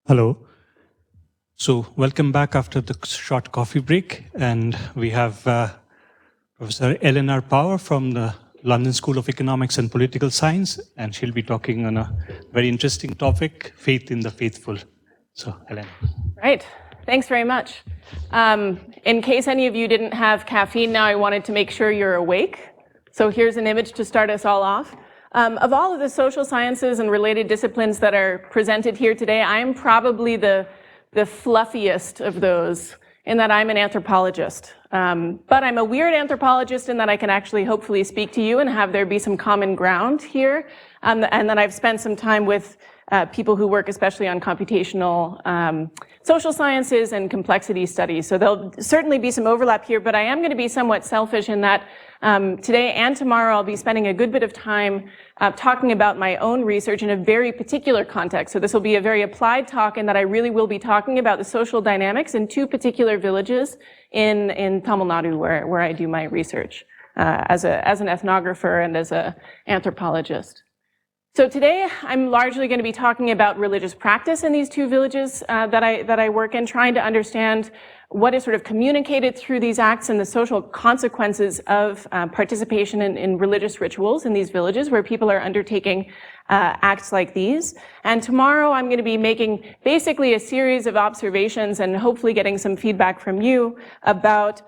Hello. So welcome back after the short coffee break. And we have Professor Eleanor Power from the London School of Economics and Political Science, and she'll be talking on a very interesting topic, faith in the faithful. So, Eleanor. Right. Thanks very much. In case any of you didn't have caffeine now, I wanted to make sure you're awake. So here's an image to start us all off. Of all of the social sciences and related disciplines that are presented here today, I am probably the fluffiest of those in that I'm an anthropologist. But I'm a weird anthropologist in that I can actually hopefully speak to you and have there be some common ground here. And that I've spent some time with people who work especially on computational social sciences and complexity studies. So there'll certainly be some overlap here, but I am going to be somewhat selfish in that today and tomorrow I'll be spending a good bit of time talking about my own research in a very particular context. So this will be a very applied talk in that I really will be talking about the social dynamics in two particular villages in Tamil Nadu where I do my research as an ethnographer and as an anthropologist. So today, I'm largely going to be talking about religious practice in these two villages that I work in, trying to understand what is sort of communicated through these acts and the social consequences of participation in religious rituals in these villages where people are undertaking acts like these. And tomorrow, I'm going to be making basically a series of observations and hopefully getting some feedback from you about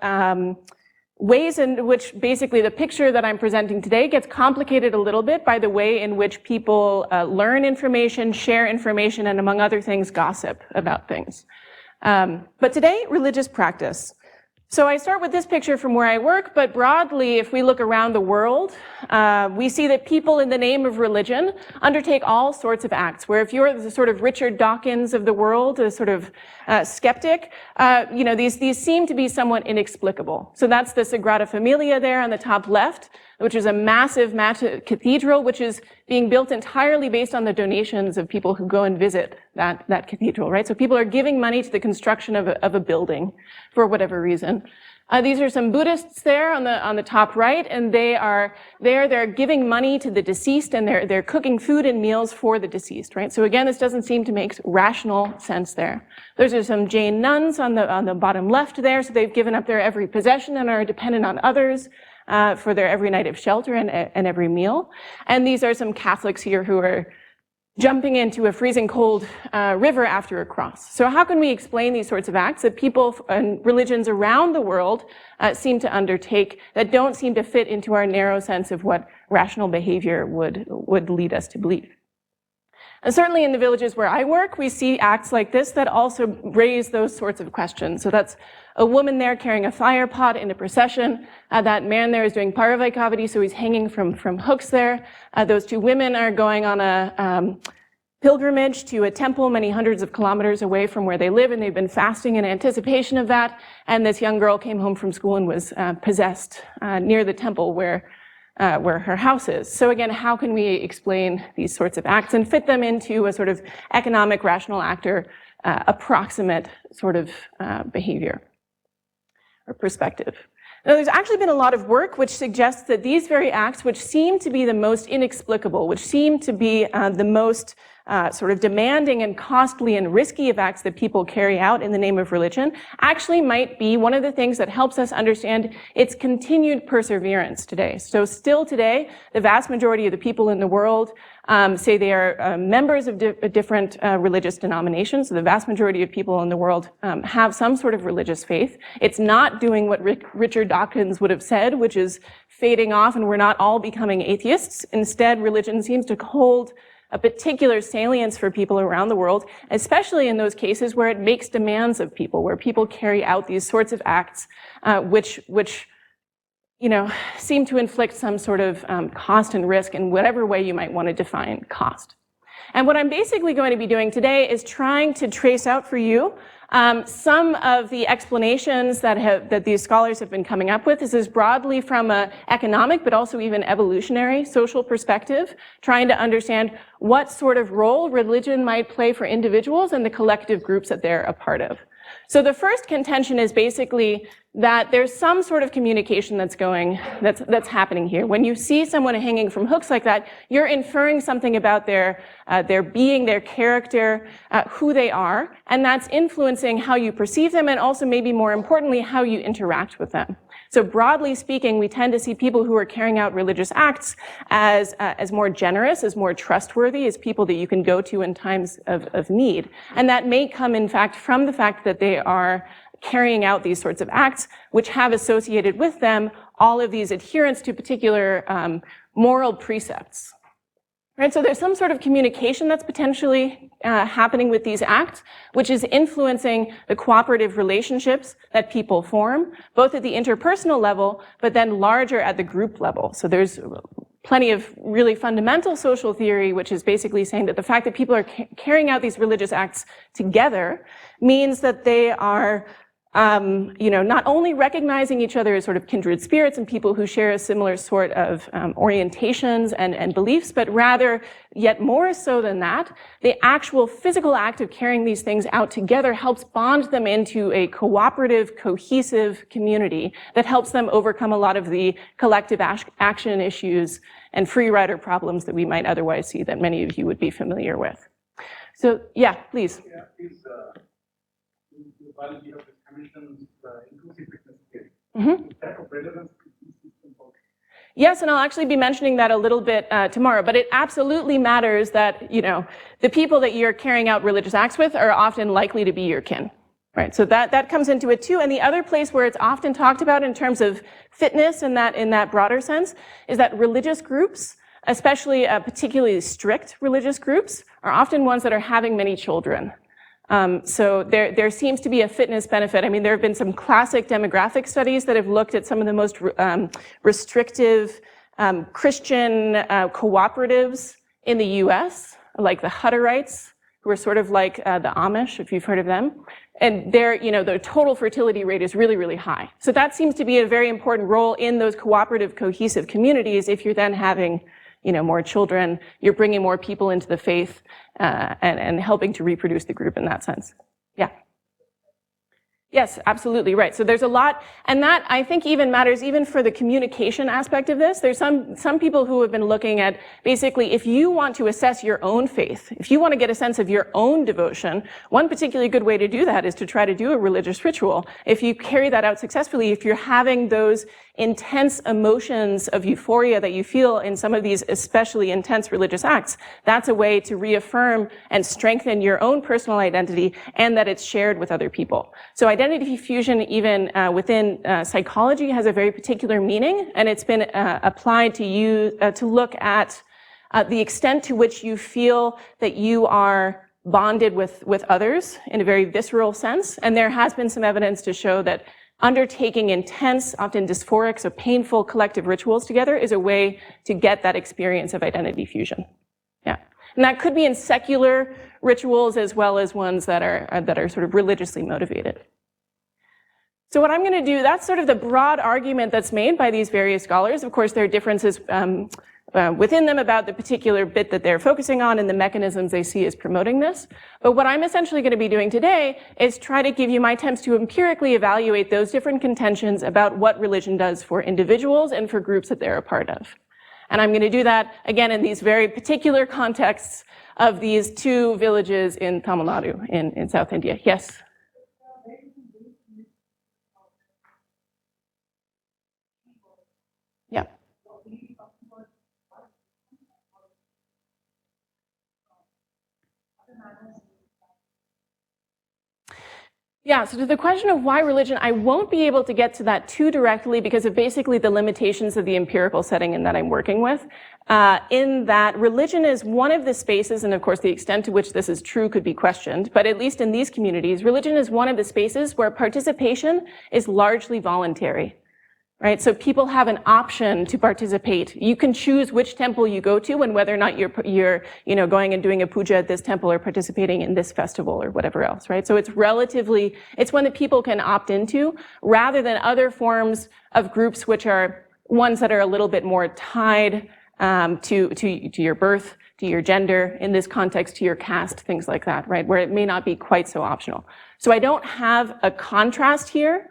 ways in which basically the picture that I'm presenting today gets complicated a little bit by the way in which people learn information, share information, and among other things, gossip about things. But today, religious practice. So I start with this picture from where I work, but broadly, if we look around the world, we see that people in the name of religion undertake all sorts of acts, where if you're the sort of Richard Dawkins of the world, a sort of skeptic, these seem to be somewhat inexplicable. So that's the Sagrada Familia there on the top left, which is a massive cathedral, which is being built entirely based on the donations of people who go and visit that cathedral, right? So people are giving money to the construction of a building for whatever reason. These are some Buddhists there on the top right, and they're giving money to the deceased, and they're cooking food and meals for the deceased, right? So again, this doesn't seem to make rational sense there. Those are some Jain nuns on the bottom left there, so they've given up their every possession and are dependent on others for their every night of shelter and every meal. And these are some Catholics here who are jumping into a freezing cold river after a cross. So how can we explain these sorts of acts that people and religions around the world seem to undertake that don't seem to fit into our narrow sense of what rational behavior would lead us to believe? And certainly in the villages where I work, we see acts like this that also raise those sorts of questions. So that's a woman there carrying a fire pot in a procession. That man there is doing paravaikavadi, so he's hanging from hooks there. Those two women are going on a pilgrimage to a temple many hundreds of kilometers away from where they live, and they've been fasting in anticipation of that. And this young girl came home from school and was possessed near the temple where her house is. So again, how can we explain these sorts of acts and fit them into a sort of economic rational actor approximate sort of behavior or perspective? Now, there's actually been a lot of work which suggests that these very acts, which seem to be the most inexplicable, which seem to be the most sort of demanding and costly and risky of acts that people carry out in the name of religion, actually might be one of the things that helps us understand its continued perseverance today. So still today, the vast majority of the people in the world say they are members of different religious denominations. So the vast majority of people in the world have some sort of religious faith. It's not doing what Richard Dawkins would have said, which is fading off and we're not all becoming atheists. Instead, religion seems to hold a particular salience for people around the world, especially in those cases where it makes demands of people, where people carry out these sorts of acts, which seem to inflict some sort of cost and risk in whatever way you might want to define cost. And what I'm basically going to be doing today is trying to trace out for you some of the explanations that these scholars have been coming up with. This is broadly from an economic, but also even evolutionary social perspective, trying to understand what sort of role religion might play for individuals and the collective groups that they're a part of. So the first contention is basically that there's some sort of communication that's happening here. When you see someone hanging from hooks like that, you're inferring something about their being, their character, who they are, and that's influencing how you perceive them, and also maybe more importantly, how you interact with them. So broadly speaking, we tend to see people who are carrying out religious acts as more generous, as more trustworthy, as people that you can go to in times of need. And that may come, in fact, from the fact that they are carrying out these sorts of acts, which have associated with them all of these adherence to particular moral precepts. Right, so there's some sort of communication that's potentially happening with these acts, which is influencing the cooperative relationships that people form, both at the interpersonal level, but then larger at the group level. So there's plenty of really fundamental social theory, which is basically saying that the fact that people are carrying out these religious acts together means that they are not only recognizing each other as sort of kindred spirits and people who share a similar sort of orientations and beliefs, but rather, yet more so than that, the actual physical act of carrying these things out together helps bond them into a cooperative, cohesive community that helps them overcome a lot of the collective action issues and free rider problems that we might otherwise see that many of you would be familiar with. So, yeah, please. Yeah, please, while you have commissioned inclusive fitness theory, is that of relevance to these systems also? Yes, and I'll actually be mentioning that a little bit tomorrow, but it absolutely matters that, the people that you're carrying out religious acts with are often likely to be your kin, right? So that comes into it too. And the other place where it's often talked about in terms of fitness in that broader sense is that religious groups, especially particularly strict religious groups, are often ones that are having many children. So there seems to be a fitness benefit. I mean, there have been some classic demographic studies that have looked at some of the most restrictive Christian cooperatives in the US, like the Hutterites, who are sort of like the Amish, if you've heard of them. And their total fertility rate is really, really high. So that seems to be a very important role in those cooperative, cohesive communities. If you're then having more children, you're bringing more people into the faith and helping to reproduce the group in that sense. Yeah. Yes, absolutely right. So there's a lot, and that I think even matters even for the communication aspect of this. There's some people who have been looking at basically if you want to assess your own faith, if you want to get a sense of your own devotion, one particularly good way to do that is to try to do a religious ritual. If you carry that out successfully, if you're having those intense emotions of euphoria that you feel in some of these especially intense religious acts, that's a way to reaffirm and strengthen your own personal identity and that it's shared with other people. So identity fusion, even within psychology, has a very particular meaning, and it's been applied to look at the extent to which you feel that you are bonded with others in a very visceral sense. And there has been some evidence to show that undertaking intense, often dysphoric, so painful collective rituals together is a way to get that experience of identity fusion. Yeah. And that could be in secular rituals as well as ones that are sort of religiously motivated. So what I'm going to do, that's sort of the broad argument that's made by these various scholars. Of course, there are differences within them about the particular bit that they're focusing on and the mechanisms they see as promoting this. But what I'm essentially going to be doing today is try to give you my attempts to empirically evaluate those different contentions about what religion does for individuals and for groups that they're a part of. And I'm going to do that, again, in these very particular contexts of these two villages in Tamil Nadu in South India. Yes? Yeah. Yeah, so to the question of why religion, I won't be able to get to that too directly because of basically the limitations of the empirical setting in that I'm working with. In that religion is one of the spaces, and of course the extent to which this is true could be questioned, but at least in these communities, religion is one of the spaces where participation is largely voluntary. Right? So people have an option to participate. You can choose which temple you go to and whether or not you're going and doing a puja at this temple or participating in this festival or whatever else, right? So it's one that people can opt into rather than other forms of groups which are ones that are a little bit more tied to your birth, to your gender, in this context, to your caste, things like that, right? Where it may not be quite so optional. So I don't have a contrast here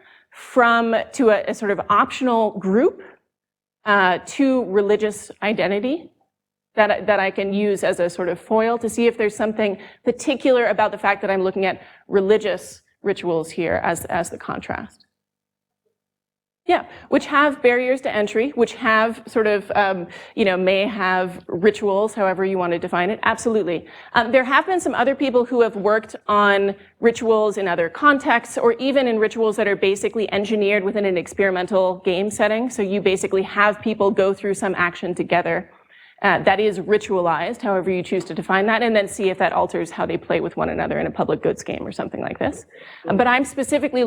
to a sort of optional group to religious identity that I can use as a sort of foil to see if there's something particular about the fact that I'm looking at religious rituals here as the contrast. Yeah, which have barriers to entry, which have sort of, may have rituals, however you want to define it. Absolutely. There have been some other people who have worked on rituals in other contexts, or even in rituals that are basically engineered within an experimental game setting. So you basically have people go through some action together that is ritualized, however you choose to define that, and then see if that alters how they play with one another in a public goods game or something like this. But I'm specifically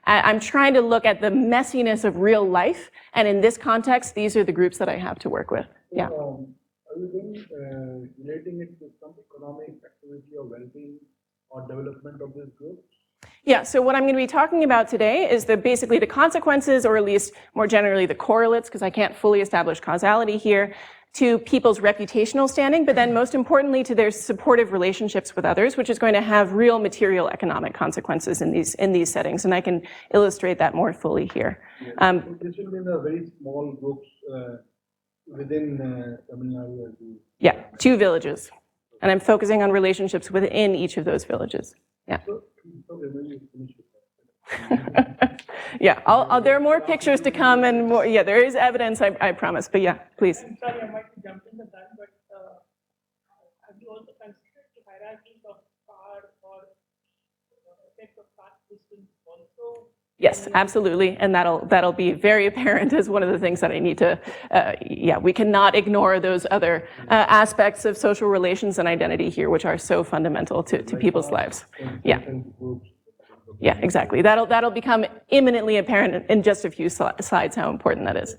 I'm trying to look at the messiness of real life, and in this context, these are the groups that I have to work with. Yeah. Are you then relating it to some economic activity or well-being or development of this group? Yeah, so what I'm going to be talking about today is basically the consequences, or at least more generally the correlates, because I can't fully establish causality here, to people's reputational standing, but then most importantly to their supportive relationships with others, which is going to have real material economic consequences in these settings, and I can illustrate that more fully here. This will be in a very small groups within Tamil Nadu. Yeah, 2 villages, and I'm focusing on relationships within each of those villages. Yeah. Yeah, there are more pictures to come, and more. Yeah, there is evidence, I promise. But yeah, please. I'm sorry, I might jump in the gun, but have you also considered the hierarchies of power or effect of caste systems also? Yes, absolutely, and that'll be very apparent as one of the things that I need to. We cannot ignore those other aspects of social relations and identity here, which are so fundamental to people's lives. Yeah. Yeah, exactly. That'll become imminently apparent in just a few slides how important that is.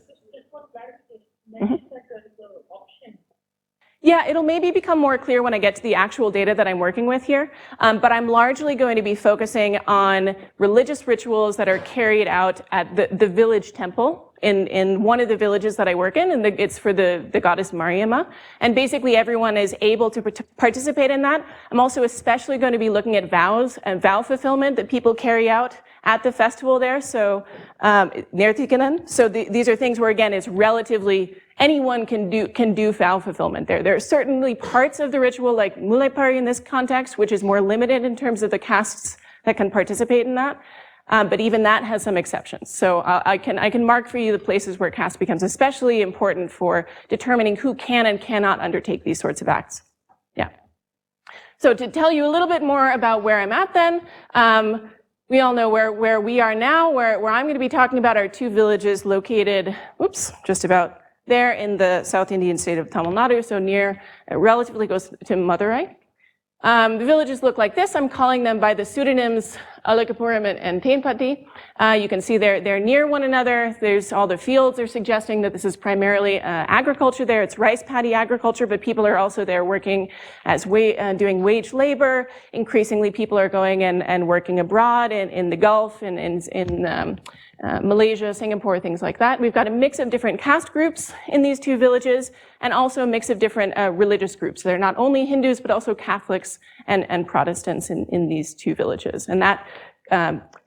Yeah, it'll maybe become more clear when I get to the actual data that I'm working with here, but I'm largely going to be focusing on religious rituals that are carried out at the village temple in one of the villages that I work in, and it's for the goddess Mariamma, and basically everyone is able to participate in that. I'm also especially going to be looking at vows and vow fulfillment that people carry out at the festival there, so so these are things where, again, it's relatively, anyone can do vow fulfillment there. There are certainly parts of the ritual, like Mullaipari in this context, which is more limited in terms of the castes that can participate in that. But even that has some exceptions. So I can mark for you the places where caste becomes especially important for determining who can and cannot undertake these sorts of acts. Yeah. So to tell you a little bit more about where I'm at then, we all know where we are now, where I'm going to be talking about our 2 villages located, just about there in the South Indian state of Tamil Nadu, so near, relatively close to Madurai. The villages look like this. I'm calling them by the pseudonyms Alakapuram and Tenpatti. You can see they're near one another. There's all the fields are suggesting that this is primarily agriculture there. It's rice paddy agriculture, but people are also there working as doing wage labor. Increasingly, people are going and working abroad in the Gulf and in Malaysia, Singapore, things like that. We've got a mix of different caste groups in these 2 villages, and also a mix of different religious groups. They're not only Hindus, but also Catholics and Protestants in these 2 villages. And that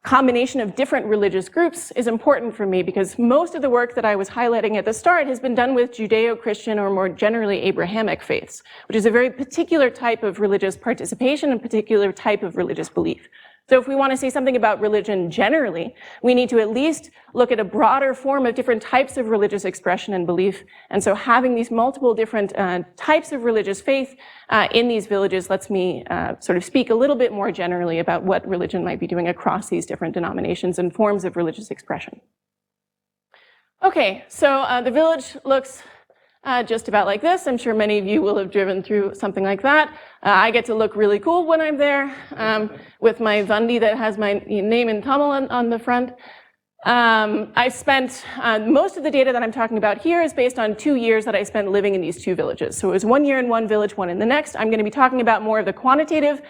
combination of different religious groups is important for me, because most of the work that I was highlighting at the start has been done with Judeo-Christian, or more generally Abrahamic faiths, which is a very particular type of religious participation and particular type of religious belief. So if we want to say something about religion generally, we need to at least look at a broader form of different types of religious expression and belief. And so having these multiple different types of religious faith in these villages lets me sort of speak a little bit more generally about what religion might be doing across these different denominations and forms of religious expression. Okay, so the village looks just about like this. I'm sure many of you will have driven through something like that. I get to look really cool when I'm there with my Vandi that has my name in Tamil on the front. I spent, most of the data that I'm talking about here is based on 2 years that I spent living in these 2 villages. So it was 1 year in one village, 1 in the next. I'm going to be talking about more of the quantitative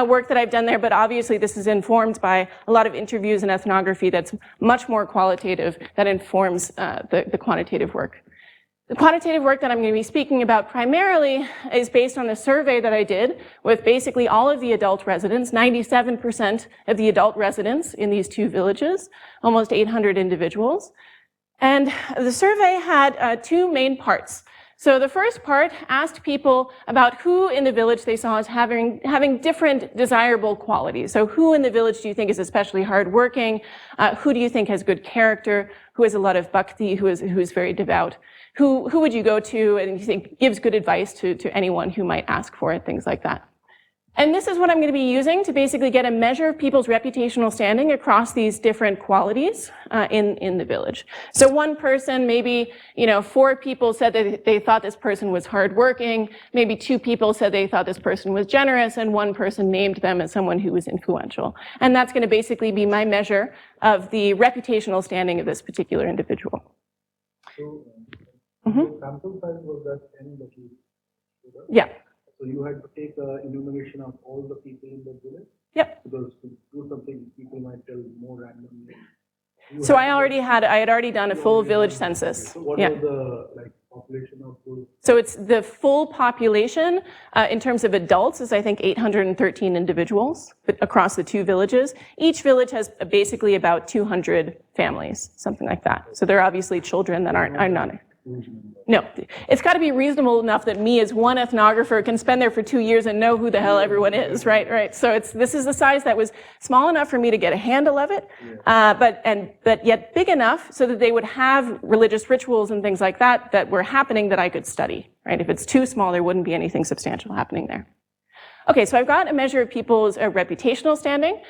work that I've done there, but obviously this is informed by a lot of interviews and ethnography that's much more qualitative that informs the quantitative work. The quantitative work that I'm going to be speaking about primarily is based on a survey that I did with basically all of the adult residents, 97% of the adult residents in these two villages, almost 800 individuals. And the survey had two main parts. So the first part asked people about who in the village they saw as having different desirable qualities. So who in the village do you think is especially hardworking? Who do you think has good character? Who has a lot of bhakti? Who is very devout? Who would you go to and you think gives good advice to anyone who might ask for it, things like that. And this is what I'm going to be using to basically get a measure of people's reputational standing across these different qualities in the village. So one person, maybe 4 people said that they thought this person was hardworking, maybe 2 people said they thought this person was generous, and 1 person named them as someone who was influential. And that's going to basically be my measure of the reputational standing of this particular individual. So, the sample size was that 10 that you showed us? Yeah. So you had to take enumeration of all the people in the village? Yep. Because to do something, people might tell more randomly. So I had already done a full village census. So what Yeah. was the population of those? So it's the full population in terms of adults is I think 813 individuals across the 2 villages. Each village has basically about 200 families, something like that. So there are obviously children that are not. No, it's got to be reasonable enough that me as one ethnographer can spend there for 2 years and know who the hell everyone is, right? So this is the size that was small enough for me to get a handle of it, but yet big enough so that they would have religious rituals and things like that were happening that I could study, right? If it's too small, there wouldn't be anything substantial happening there. Okay, so I've got a measure of people's reputational standing.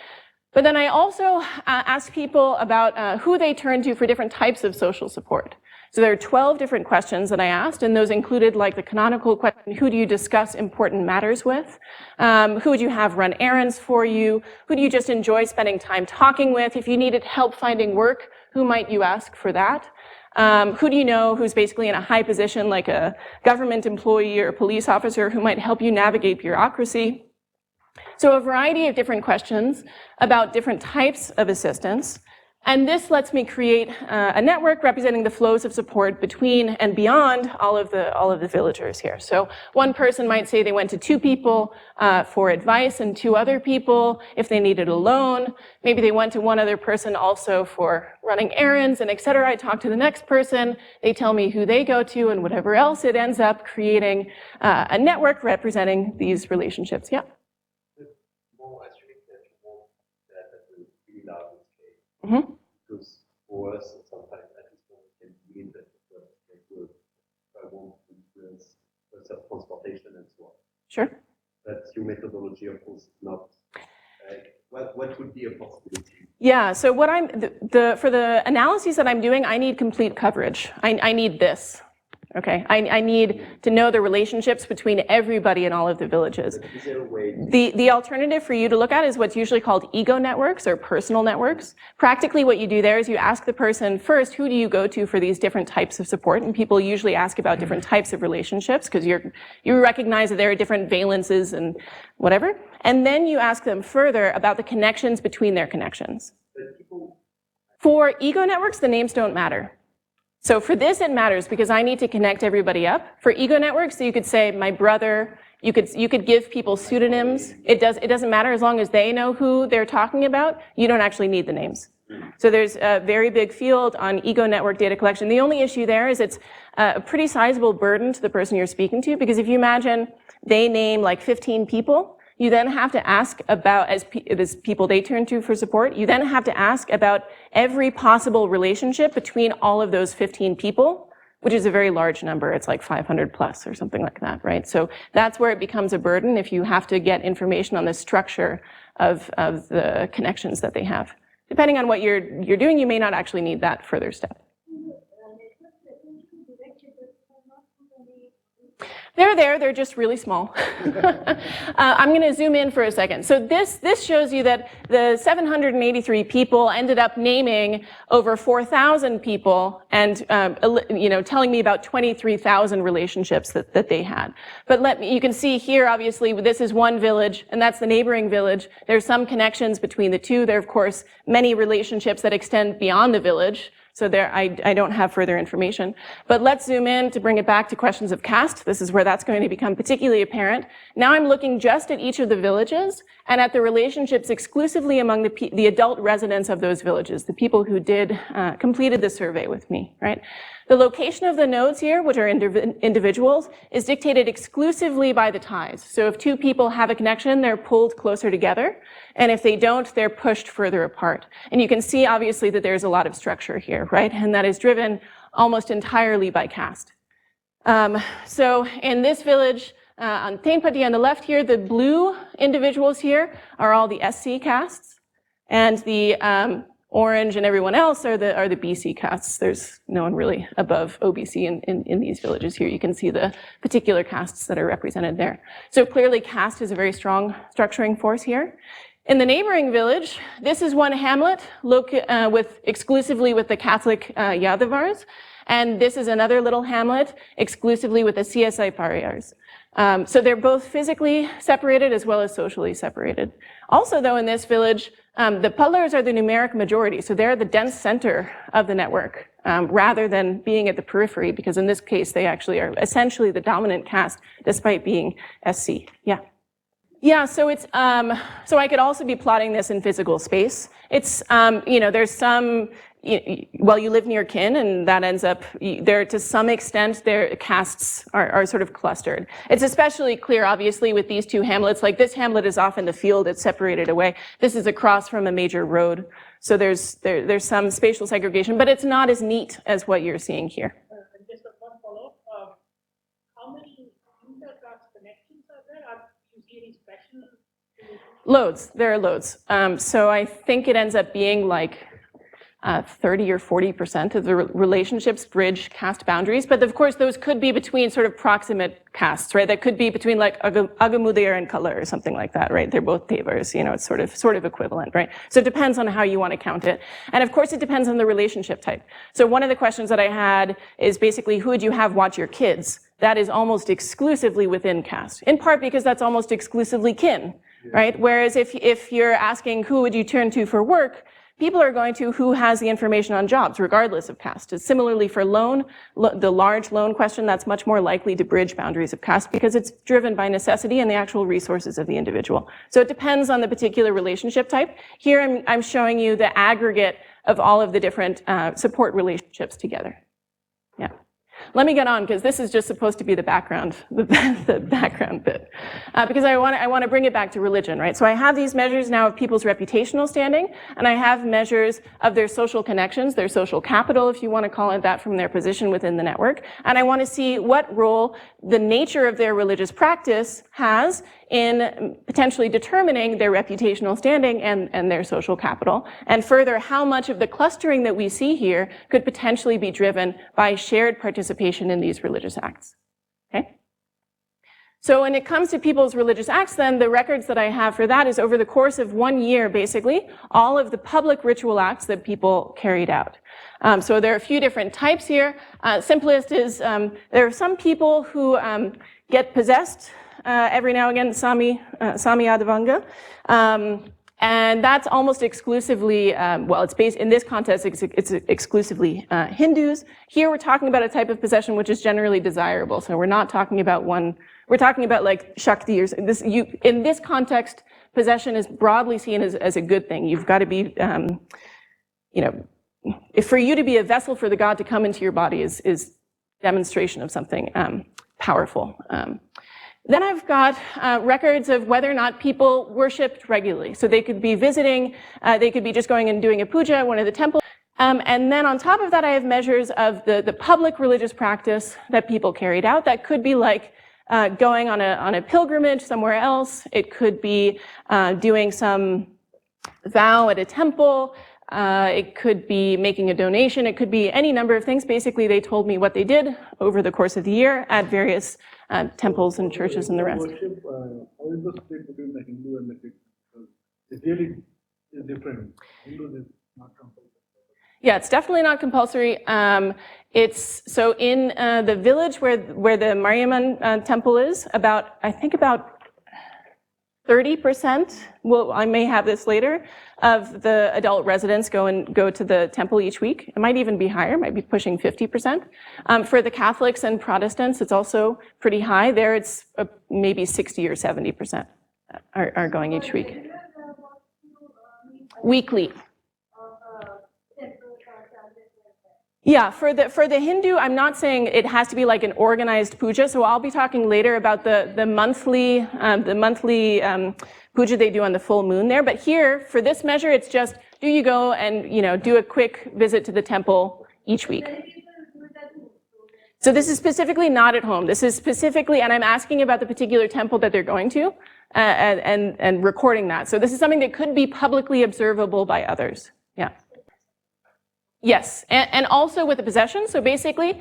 But then I also asked people about who they turn to for different types of social support. So there are 12 different questions that I asked, and those included like the canonical question, who do you discuss important matters with? Who would you have run errands for you? Who do you just enjoy spending time talking with? If you needed help finding work, who might you ask for that? Who do you know who's basically in a high position, like a government employee or a police officer who might help you navigate bureaucracy? So a variety of different questions about different types of assistance. And this lets me create a network representing the flows of support between and beyond all of the villagers here. So one person might say they went to 2 people for advice and 2 other people if they needed a loan. Maybe they went to 1 other person also for running errands and et cetera. I talk to the next person, they tell me who they go to and whatever else. It ends up creating a network representing these relationships. Yeah. Mm-hmm. Because for us, sometimes at this point, it can mean that I want to influence self-transportation and so on. Sure. That's your methodology, of course, not. What would be a possibility? Yeah. So what for the analyses that I'm doing, I need complete coverage. I need this. Okay, I need to know the relationships between everybody in all of the villages. Is there a way the alternative for you to look at is what's usually called ego networks or personal networks. Practically what you do there is you ask the person first, who do you go to for these different types of support? And people usually ask about different types of relationships because you recognize that there are different valences and whatever. And then you ask them further about the connections between their connections. For ego networks, the names don't matter. So for this, it matters because I need to connect everybody up. For ego networks, so you could say my brother, you could give people pseudonyms. It doesn't matter as long as they know who they're talking about. You don't actually need the names. So there's a very big field on ego network data collection. The only issue there is it's a pretty sizable burden to the person you're speaking to because if you imagine they name like 15 people, you then have to ask about, as people they turn to for support, you then have to ask about every possible relationship between all of those 15 people, which is a very large number. It's like 500 plus or something like that, right? So that's where it becomes a burden if you have to get information on the structure of the connections that they have. Depending on what you're doing, you may not actually need that further step. They're just really small. I'm going to zoom in for a second. So this shows you that the 783 people ended up naming over 4,000 people and telling me about 23,000 relationships that they had. But you can see here, obviously, this is one village, and that's the neighboring village. There's some connections between the two. There are, of course, many relationships that extend beyond the village. So there, I don't have further information. But let's zoom in to bring it back to questions of caste. This is where that's going to become particularly apparent. Now I'm looking just at each of the villages and at the relationships exclusively among the adult residents of those villages, the people who completed the survey with me, right? The location of the nodes here, which are individuals, is dictated exclusively by the ties. So if two people have a connection, they're pulled closer together. And if they don't, they're pushed further apart. And you can see, obviously, that there's a lot of structure here, right? And that is driven almost entirely by caste. So in this village, on Tenpatti on the left here, the blue individuals here are all the SC castes. And the orange and everyone else are the BC castes. There's no one really above OBC in these villages here. You can see the particular castes that are represented there. So clearly caste is a very strong structuring force here. In the neighboring village, this is one hamlet exclusively with the Catholic Yadavars, and this is another little hamlet exclusively with the CSI Pariyars. So they're both physically separated as well as socially separated. Also, though, in this village, the Pallars are the numeric majority, so they're the dense center of the network, rather than being at the periphery, because in this case, they actually are essentially the dominant caste, despite being SC. Yeah. Yeah, so it's, so I could also be plotting this in physical space. It's, there's some, well, you live near kin, and that ends up, there, to some extent, their castes are sort of clustered. It's especially clear, obviously, with these two hamlets. Like, this hamlet is off in the field, it's separated away. This is across from a major road. So there's some spatial segregation, but it's not as neat as what you're seeing here. And just one follow-up. How many inter-caste connections are there? Are you see any special? Loads, there are loads. So I think it ends up being like 30 or 40% of the relationships bridge caste boundaries. But of course, those could be between sort of proximate castes, right? That could be between like Agamudayar and Kala or something like that, right? They're both Devars, it's sort of equivalent, right? So it depends on how you want to count it. And of course, it depends on the relationship type. So one of the questions that I had is basically, who would you have watch your kids? That is almost exclusively within caste, in part because that's almost exclusively kin, right? Whereas if you're asking who would you turn to for work, people are going to who has the information on jobs, regardless of caste. Similarly for loan, the large loan question, that's much more likely to bridge boundaries of caste because it's driven by necessity and the actual resources of the individual. So it depends on the particular relationship type. Here I'm showing you the aggregate of all of the different support relationships together. Yeah. Let me get on, because this is just supposed to be the background, the background bit. Because I want to bring it back to religion, right? So I have these measures now of people's reputational standing, and I have measures of their social connections, their social capital, if you want to call it that, from their position within the network. And I want to see what role the nature of their religious practice has in potentially determining their reputational standing and their social capital. And further, how much of the clustering that we see here could potentially be driven by shared participation in these religious acts. Okay? So when it comes to people's religious acts, then the records that I have for that is over the course of 1 year, basically, all of the public ritual acts that people carried out. So there are a few different types here. Simplest is there are some people who get possessed every now and again, Sami Adavanga. And that's almost exclusively, well, it's based, in this context, it's exclusively Hindus. Here we're talking about a type of possession which is generally desirable. So we're not talking about we're talking about like Shakti or this. In this context, possession is broadly seen as a good thing. You've got to be, if for you to be a vessel for the god to come into your body is demonstration of something powerful. Then I've got records of whether or not people worshipped regularly. So they could be visiting, they could be just going and doing a puja at one of the temples. And then on top of that, I have measures of the public religious practice that people carried out. That could be like going on a pilgrimage somewhere else. It could be doing some vow at a temple. It could be making a donation. It could be any number of things. Basically, they told me what they did over the course of the year at various temples and churches and the rest. Worship, how is the split between the Hindu and the Christian? Because it really is different. Hindu is not compulsory. Yeah, it's definitely not compulsory. It's so in the village where the Mariamman temple is, I think about 30%, well, I may have this later, of the adult residents go to the temple each week. It might even be higher, it might be pushing 50%. For the Catholics and Protestants, it's also pretty high. There it's maybe 60 or 70% are going each week. Weekly. Yeah, for the Hindu, I'm not saying it has to be like an organized puja. So I'll be talking later about the monthly puja they do on the full moon there. But here, for this measure, it's just do you go and do a quick visit to the temple each week. So this is specifically not at home. This is specifically, and I'm asking about the particular temple that they're going to, and recording that. So this is something that could be publicly observable by others. Yeah. Yes, and also with the possession. So basically,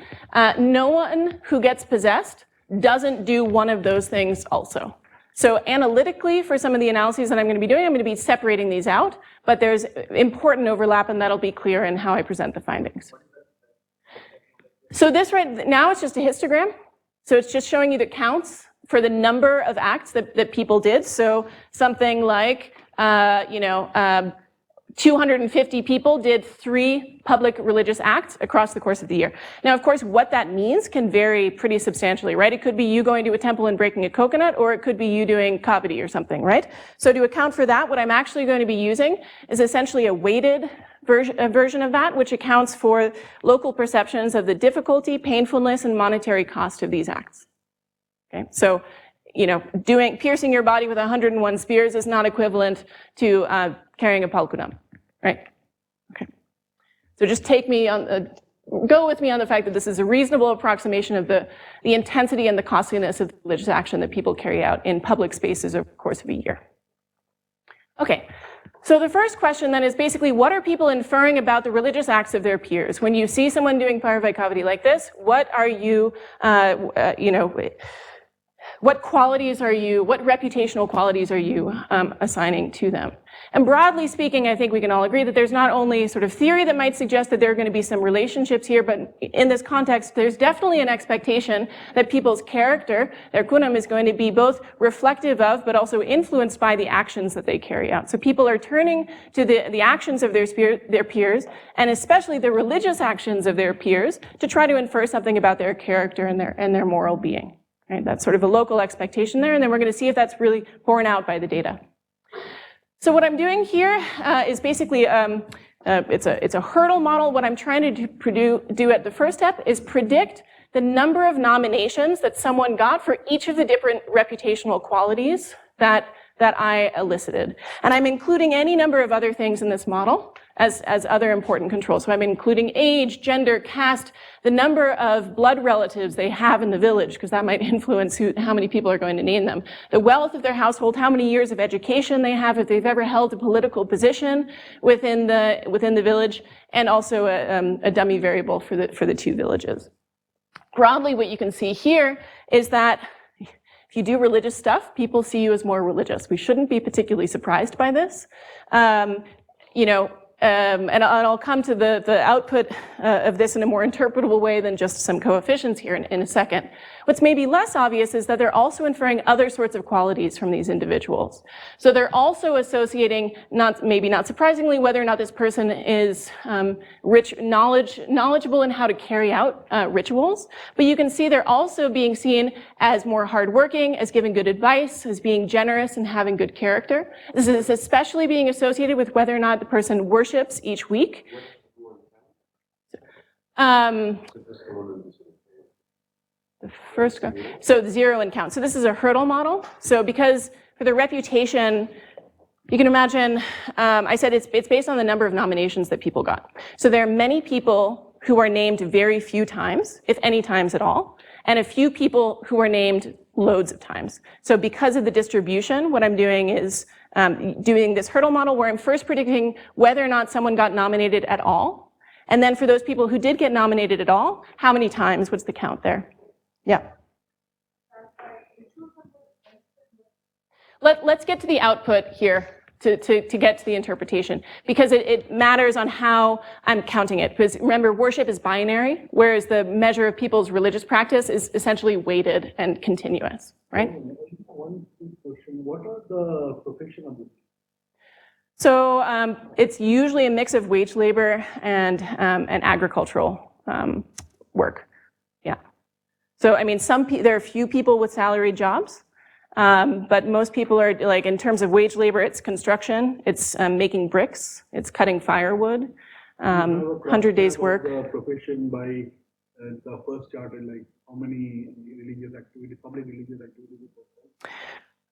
no one who gets possessed doesn't do one of those things also. So analytically, for some of the analyses that I'm going to be doing, I'm going to be separating these out, but there's important overlap, and that'll be clear in how I present the findings. So this right now, it's just a histogram. So it's just showing you the counts for the number of acts that people did. So something like, 250 people did 3 public religious acts across the course of the year. Now, of course, what that means can vary pretty substantially, right? It could be you going to a temple and breaking a coconut, or it could be you doing kavadi or something, right? So to account for that, what I'm actually going to be using is essentially a weighted version of that, which accounts for local perceptions of the difficulty, painfulness, and monetary cost of these acts. Okay, so piercing your body with 101 spears is not equivalent to carrying a palkudam, right? Okay. So just go with me on the fact that this is a reasonable approximation of the intensity and the costliness of the religious action that people carry out in public spaces over the course of a year. Okay. So the first question then is basically, what are people inferring about the religious acts of their peers? When you see someone doing Paravaikavadi like this, what are you, what reputational qualities are you assigning to them? And broadly speaking, I think we can all agree that there's not only sort of theory that might suggest that there are going to be some relationships here, but in this context, there's definitely an expectation that people's character, their gunam, is going to be both reflective of, but also influenced by the actions that they carry out. So people are turning to the actions of their peers, and especially the religious actions of their peers, to try to infer something about their character and their moral being. Right? That's sort of a local expectation there, and then we're going to see if that's really borne out by the data. So what I'm doing here is basically, it's a hurdle model. What I'm trying to do at the first step is predict the number of nominations that someone got for each of the different reputational qualities that I elicited. And I'm including any number of other things in this model as other important controls. So I'm including age, gender, caste, the number of blood relatives they have in the village, because that might influence how many people are going to name them. The wealth of their household, how many years of education they have, if they've ever held a political position within the village, and also a dummy variable for the 2 villages. Broadly, what you can see here is that if you do religious stuff, people see you as more religious. We shouldn't be particularly surprised by this. And I'll come to the output of this in a more interpretable way than just some coefficients here in a second. What's maybe less obvious is that they're also inferring other sorts of qualities from these individuals. So they're also associating, maybe not surprisingly, whether or not this person is knowledgeable in how to carry out rituals. But you can see they're also being seen as more hardworking, as giving good advice, as being generous and having good character. This is especially being associated with whether or not the person worships each week. The first, so the 0 in count. So this is a hurdle model. So because for the reputation, you can imagine, I said it's based on the number of nominations that people got. So there are many people who are named very few times, if any times at all, and a few people who are named loads of times. So because of the distribution, what I'm doing is doing this hurdle model where I'm first predicting whether or not someone got nominated at all. And then for those people who did get nominated at all, how many times? What's the count there? Yeah. Let's get to the output here to get to the interpretation, because it matters on how I'm counting it. Because remember, worship is binary, whereas the measure of people's religious practice is essentially weighted and continuous, right? One quick question what are the profession of this? So it's usually a mix of wage labor and agricultural work. Yeah. So I mean, there are a few people with salaried jobs, but most people are like, in terms of wage labor, it's construction, it's making bricks, it's cutting firewood, 100 days work. The profession by the first charter, like how many religious activities, public religious activities?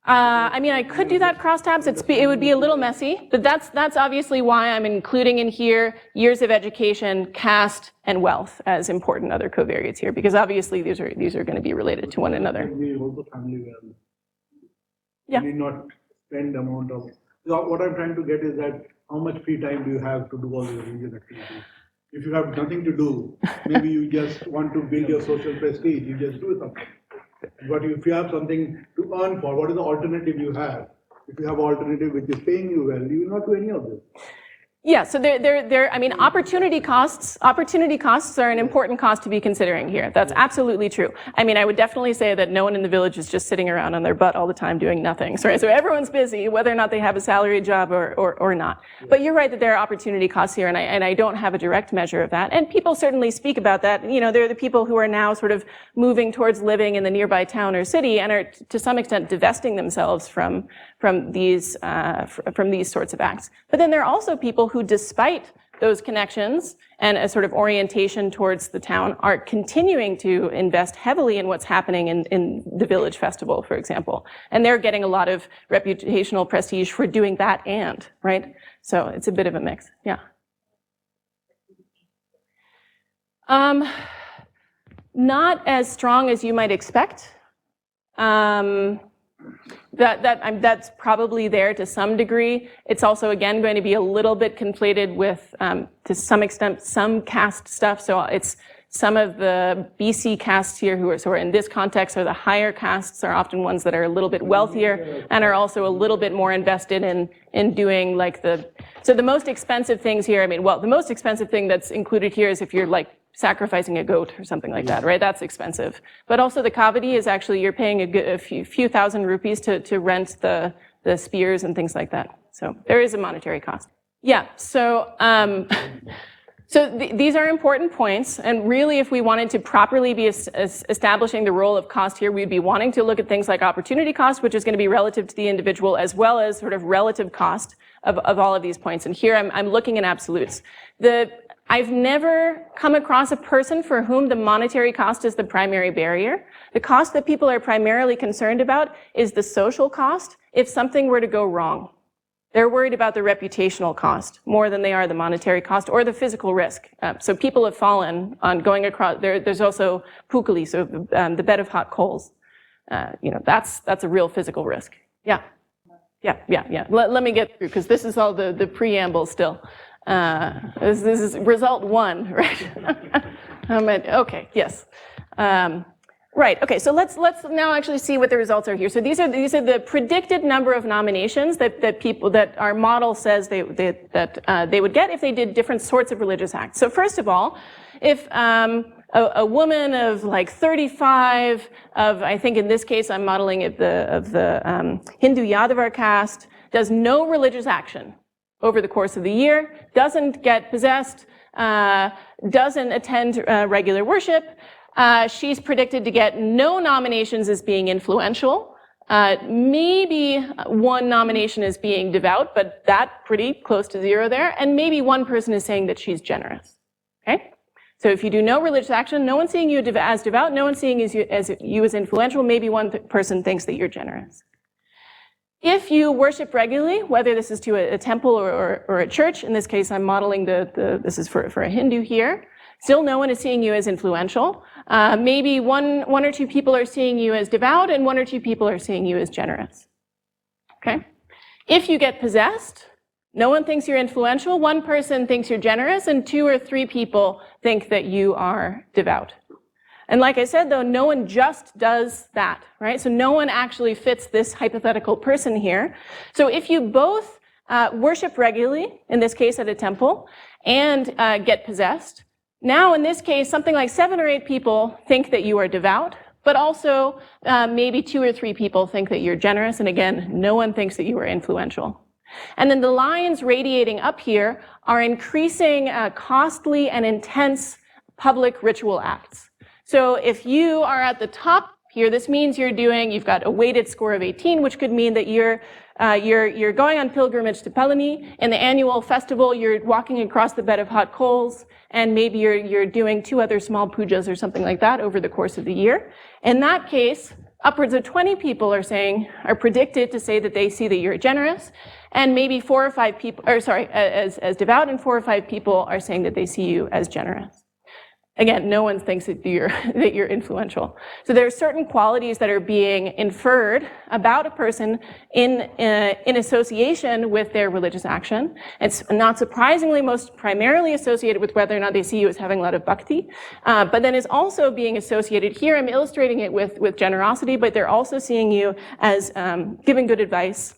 I mean, I could do that crosstabs. It would be a little messy, but that's obviously why I'm including in here years of education, caste, and wealth as important other covariates here, because obviously these are going to be related to one another. Also family well. Yeah. You need not spend amount of. What I'm trying to get is that how much free time do you have to do all the religious activities? If you have nothing to do, maybe you just want to build your social prestige, you just do something. But if you have something to earn for, what is the alternative you have? If you have an alternative which is paying you well, you will not do any of this. Yeah, so I mean, opportunity costs are an important cost to be considering here. That's absolutely true. I mean, I would definitely say that no one in the village is just sitting around on their butt all the time doing nothing, right? So everyone's busy, whether or not they have a salaried job or not. But you're right that there are opportunity costs here, and I don't have a direct measure of that. And people certainly speak about that. You know, there are the people who are now sort of moving towards living in the nearby town or city and are to some extent divesting themselves from these sorts of acts. But then there are also people who, despite those connections and a sort of orientation towards the town, are continuing to invest heavily in what's happening in the village festival, for example. And they're getting a lot of reputational prestige for doing that right? So it's a bit of a mix, yeah. Not as strong as you might expect. That's probably there to some degree. It's also, again, going to be a little bit conflated with, to some extent, some caste stuff. So it's some of the BC castes here who are in this context, or the higher castes are often ones that are a little bit wealthier and are also a little bit more invested in doing like so the most expensive things here, I mean, well, the most expensive thing that's included here is if you're like sacrificing a goat or something like that, right? That's expensive. But also the kavadi is actually, you're paying a few thousand rupees to rent the spears and things like that. So there is a monetary cost. Yeah, so these are important points, and really if we wanted to properly be establishing the role of cost here, we'd be wanting to look at things like opportunity cost, which is going to be relative to the individual, as well as sort of relative cost of all of these points. And here I'm looking at absolutes. I've never come across a person for whom the monetary cost is the primary barrier. The cost that people are primarily concerned about is the social cost if something were to go wrong. They're worried about the reputational cost more than they are the monetary cost or the physical risk. So people have fallen on going across. There's also pukali, so the bed of hot coals. That's a real physical risk. Yeah. Let me get through, because this is all the preamble still. This is result 1, right? Okay, yes. Right, okay, so let's now actually see what the results are here. So these are the predicted number of nominations that our model says they would get if they did different sorts of religious acts. So first of all, if a woman of like 35, I think in this case I'm modeling it of the Hindu Yadavar caste, does no religious action over the course of the year, doesn't get possessed, doesn't attend regular worship, she's predicted to get no nominations as being influential, maybe one nomination as being devout, but that pretty close to 0 there, and maybe one person is saying that she's generous, okay? So if you do no religious action, no one's seeing you as devout, no one's seeing you as influential, maybe one person thinks that you're generous. If you worship regularly, whether this is to a temple or a church, in this case I'm modeling this is for a Hindu here, still no one is seeing you as influential. Maybe one or two people are seeing you as devout and 1 or 2 people are seeing you as generous. Okay? If you get possessed, no one thinks you're influential, 1 person thinks you're generous, and 2 or 3 people think that you are devout. And like I said, though, no one just does that, right? So no one actually fits this hypothetical person here. So if you both worship regularly, in this case at a temple, and get possessed, now in this case, something like 7 or 8 people think that you are devout, but also maybe 2 or 3 people think that you're generous, and again, no one thinks that you are influential. And then the lines radiating up here are increasing costly and intense public ritual acts. So if you are at the top here, this means you've got a weighted score of 18, which could mean that you're going on pilgrimage to Palani. In the annual festival, you're walking across the bed of hot coals, and maybe you're doing 2 other small pujas or something like that over the course of the year. In that case, upwards of 20 people are predicted to say that they see that you're generous, and maybe 4 or 5 people, as devout, and 4 or 5 people are saying that they see you as generous. Again, no one thinks that you're influential. So there are certain qualities that are being inferred about a person in association with their religious action. It's not surprisingly most primarily associated with whether or not they see you as having a lot of bhakti, but then is also being associated here. I'm illustrating it with generosity, but they're also seeing you as giving good advice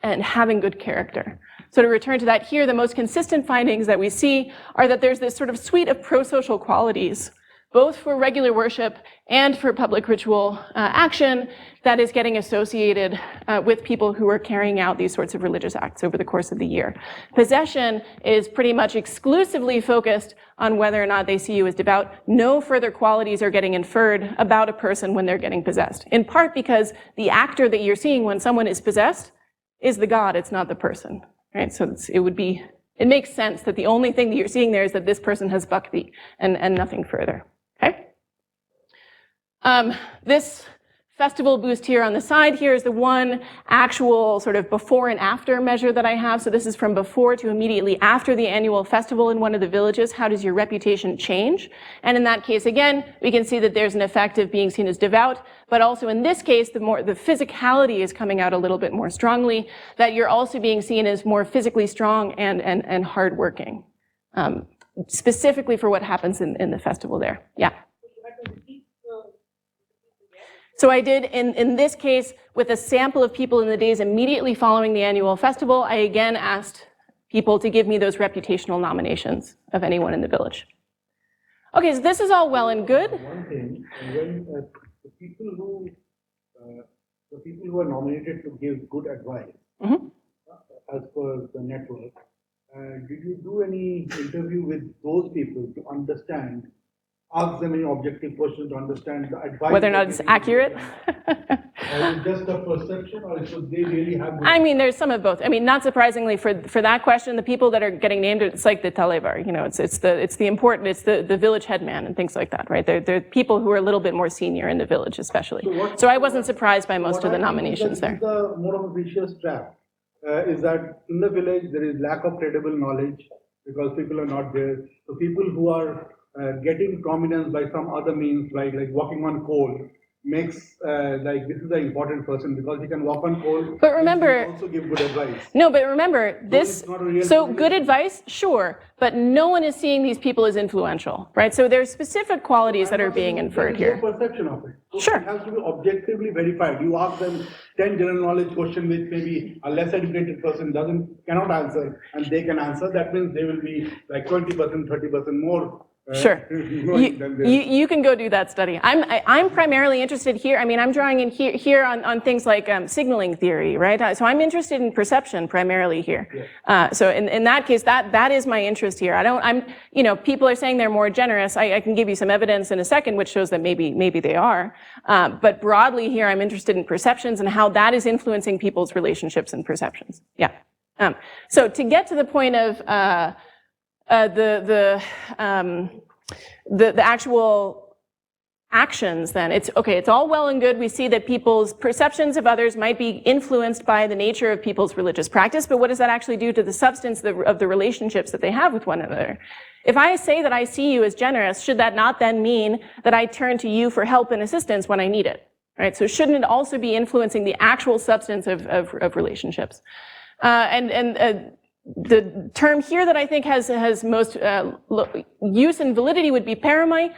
and having good character. So to return to that here, the most consistent findings that we see are that there's this sort of suite of prosocial qualities, both for regular worship and for public ritual action, that is getting associated with people who are carrying out these sorts of religious acts over the course of the year. Possession is pretty much exclusively focused on whether or not they see you as devout. No further qualities are getting inferred about a person when they're getting possessed, in part because the actor that you're seeing when someone is possessed is the god, it's not the person. Right, so it makes sense that the only thing that you're seeing there is that this person has bhakti and nothing further, okay? This festival boost here on the side here is the one actual sort of before and after measure that I have. So this is from before to immediately after the annual festival in one of the villages. How does your reputation change? And in that case, again, we can see that there's an effect of being seen as devout, but also in this case, the physicality is coming out a little bit more strongly, that you're also being seen as more physically strong and hardworking, specifically for what happens in the festival there. Yeah. So I did, in this case, with a sample of people in the days immediately following the annual festival, I again asked people to give me those reputational nominations of anyone in the village. Okay, so this is all well and good. One thing, when the people who are nominated to give good advice, as per the network, did you do any interview with those people to understand, ask them any objective questions to understand the advice? Whether or not it's accurate? Or is it just a perception, or should they really have? I mean, there's some of both. I mean, not surprisingly for that question, the people that are getting named, it's like the Talevar, you know, it's the village headman and things like that, right? They're people who are a little bit more senior in the village, especially. So I wasn't surprised by most of the nominations there. The more of a vicious trap is that in the village there is lack of credible knowledge because people are not there. So people who are getting prominence by some other means, like walking on coal, makes like this is an important person because he can walk on coal. But remember, also give good advice. No, but remember this. So good advice, sure, but no one is seeing these people as influential, right? So there's specific qualities that are being inferred here. Perception of it. So sure. It has to be objectively verified. You ask them 10 general knowledge question which maybe a less educated person cannot answer, and they can answer. That means they will be like 20%, 30% more. Sure. You can go do that study. I'm primarily interested here. I mean, I'm drawing in here on things like signaling theory, right? So I'm interested in perception primarily here. Yeah. So in that case, that is my interest here. People are saying they're more generous. I can give you some evidence in a second, which shows that maybe they are. But broadly here, I'm interested in perceptions and how that is influencing people's relationships and perceptions. Yeah. So to get to the point of the actual actions, then it's all well and good. We see that people's perceptions of others might be influenced by the nature of people's religious practice, but what does that actually do to the substance of the relationships that they have with one another? If I say that I see you as generous, should that not then mean that I turn to you for help and assistance when I need it? Right? So shouldn't it also be influencing the actual substance of relationships? the term here that I think has most use and validity would be paramai.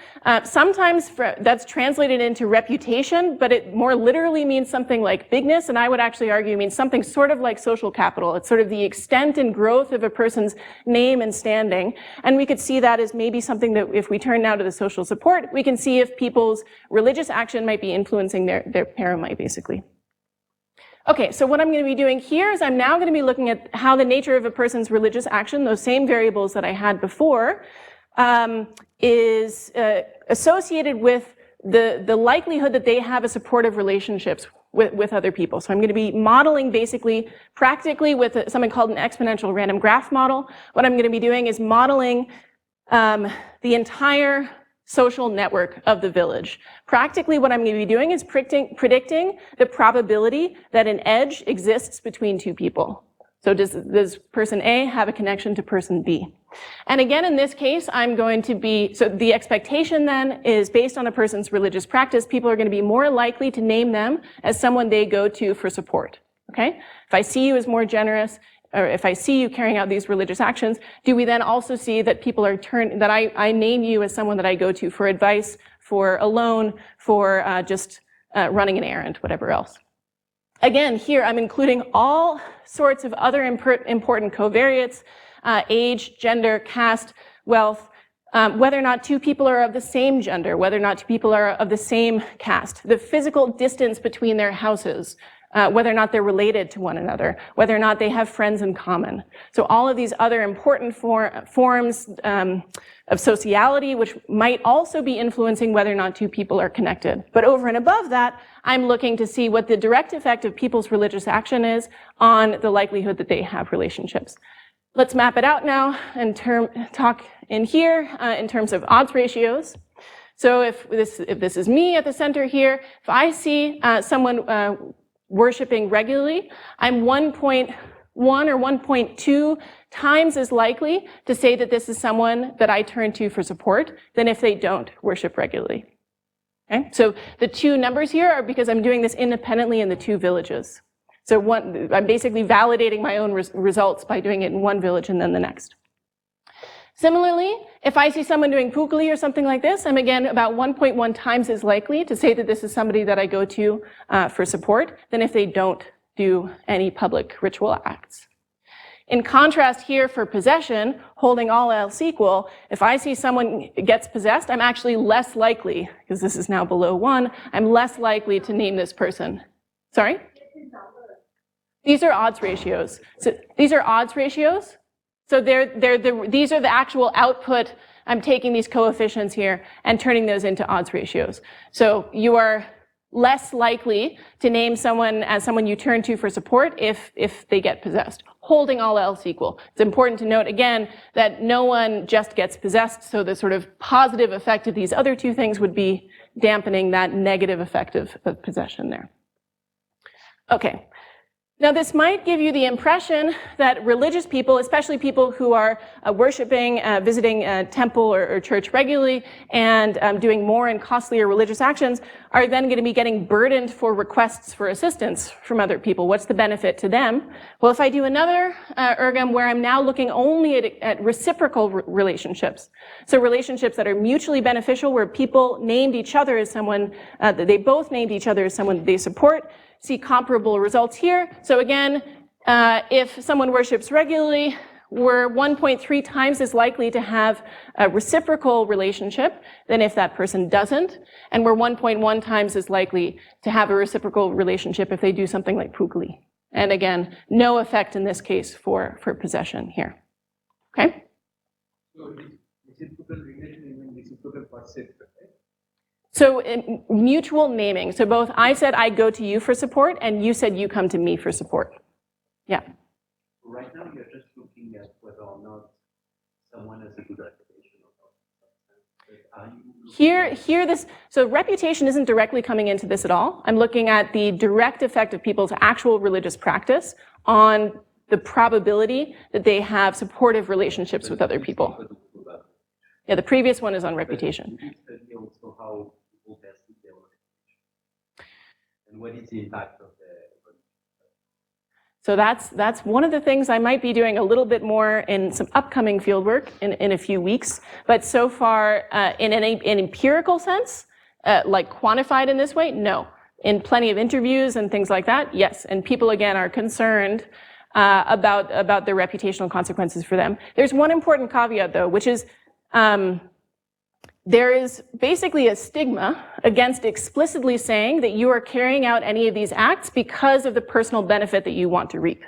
Sometimes that's translated into reputation, but it more literally means something like bigness, and I would actually argue means something sort of like social capital. It's sort of the extent and growth of a person's name and standing, and we could see that as maybe something that if we turn now to the social support, we can see if people's religious action might be influencing their paramai, basically. Okay, so what I'm going to be doing here is I'm now going to be looking at how the nature of a person's religious action, those same variables that I had before, is associated with the likelihood that they have a supportive relationships with other people. So I'm going to be modeling basically practically with something called an exponential random graph model. What I'm going to be doing is modeling the entire social network of the village. Practically what I'm going to be doing is predicting the probability that an edge exists between two people. So does person A have a connection to person B? And again, in this case, I'm going to be, so the expectation then is based on a person's religious practice, people are going to be more likely to name them as someone they go to for support. Okay? If I see you as more generous, or if I see you carrying out these religious actions, do we then also see that people are that I name you as someone that I go to for advice, for a loan, for just running an errand, whatever else. Again, here I'm including all sorts of other important covariates, age, gender, caste, wealth, whether or not two people are of the same gender, whether or not two people are of the same caste, the physical distance between their houses, whether or not they're related to one another, whether or not they have friends in common. So all of these other important forms of sociality, which might also be influencing whether or not two people are connected. But over and above that, I'm looking to see what the direct effect of people's religious action is on the likelihood that they have relationships. Let's map it out now and talk in here in terms of odds ratios. So if this is me at the center here, if I see someone worshiping regularly, I'm 1.1 or 1.2 times as likely to say that this is someone that I turn to for support than if they don't worship regularly. Okay? So the two numbers here are because I'm doing this independently in the two villages. So I'm basically validating my own results by doing it in one village and then the next. Similarly, if I see someone doing pukali or something like this, I'm again about 1.1 times as likely to say that this is somebody that I go to for support than if they don't do any public ritual acts. In contrast here for possession, holding all else equal, if I see someone gets possessed, I'm actually less likely, because this is now below 1, I'm less likely to name this person. Sorry? These are odds ratios. So these are odds ratios. So these are the actual output. I'm taking these coefficients here and turning those into odds ratios. So you are less likely to name someone as someone you turn to for support if they get possessed, holding all else equal. It's important to note again that no one just gets possessed, so the sort of positive effect of these other two things would be dampening that negative effect of possession there. Okay. Now, this might give you the impression that religious people, especially people who are worshiping, visiting a temple or church regularly, and doing more and costlier religious actions, are then going to be getting burdened for requests for assistance from other people. What's the benefit to them? Well, if I do another ergam where I'm now looking only at reciprocal relationships, so relationships that are mutually beneficial, where people named each other as someone, that they both named each other as someone they support, see comparable results here. So again, if someone worships regularly, we're 1.3 times as likely to have a reciprocal relationship than if that person doesn't. And we're 1.1 times as likely to have a reciprocal relationship if they do something like pukali. And again, no effect in this case for possession here. Okay? So reciprocal relation and reciprocal perception, right? So mutual naming. So both I said I go to you for support and you said you come to me for support. Yeah. Right now, you're just looking at whether or not someone has a good reputation or not. So reputation isn't directly coming into this at all. I'm looking at the direct effect of people's actual religious practice on the probability that they have supportive relationships with other people. Yeah, the previous one is on reputation. Also how people perceive their own reputation. And what is the impact of the So that's one of the things I might be doing a little bit more in some upcoming fieldwork in a few weeks. But so far, in an empirical sense, like quantified in this way, no. In plenty of interviews and things like that, yes. And people, again, are concerned about the reputational consequences for them. There's one important caveat, though, which is there is basically a stigma against explicitly saying that you are carrying out any of these acts because of the personal benefit that you want to reap,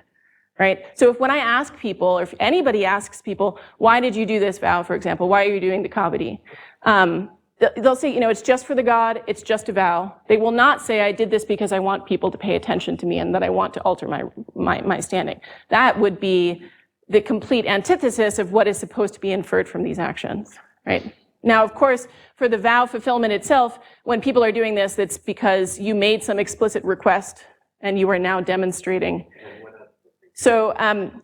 right? So when I ask people, or if anybody asks people, why did you do this vow, for example, why are you doing the kavadi? They'll say, it's just for the God, it's just a vow. They will not say, I did this because I want people to pay attention to me and that I want to alter my standing. That would be the complete antithesis of what is supposed to be inferred from these actions, right? Now, of course, for the vow fulfillment itself, when people are doing this, it's because you made some explicit request and you are now demonstrating. So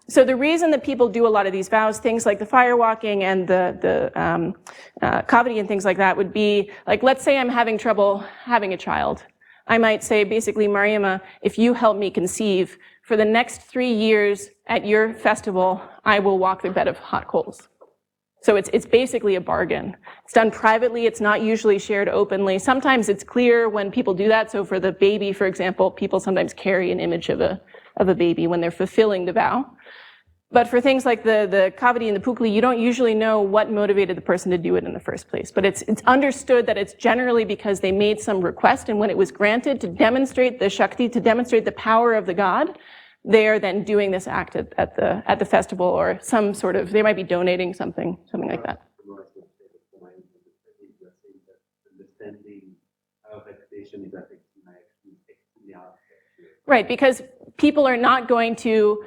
the reason that people do a lot of these vows, things like the fire walking and the kavadi and things like that would be, like, let's say I'm having trouble having a child. I might say, basically, Mariama, if you help me conceive, for the next 3 years at your festival, I will walk the bed of hot coals. So it's basically a bargain. It's done privately. It's not usually shared openly. Sometimes it's clear when people do that. So for the baby, for example, people sometimes carry an image of a baby when they're fulfilling the vow. But for things like the kavadi and the pukli, you don't usually know what motivated the person to do it in the first place. But it's understood that it's generally because they made some request, and when it was granted, to demonstrate the shakti, to demonstrate the power of the god, they are then doing this act at the festival, or some sort of, they might be donating something like that. Right, because people are not going to,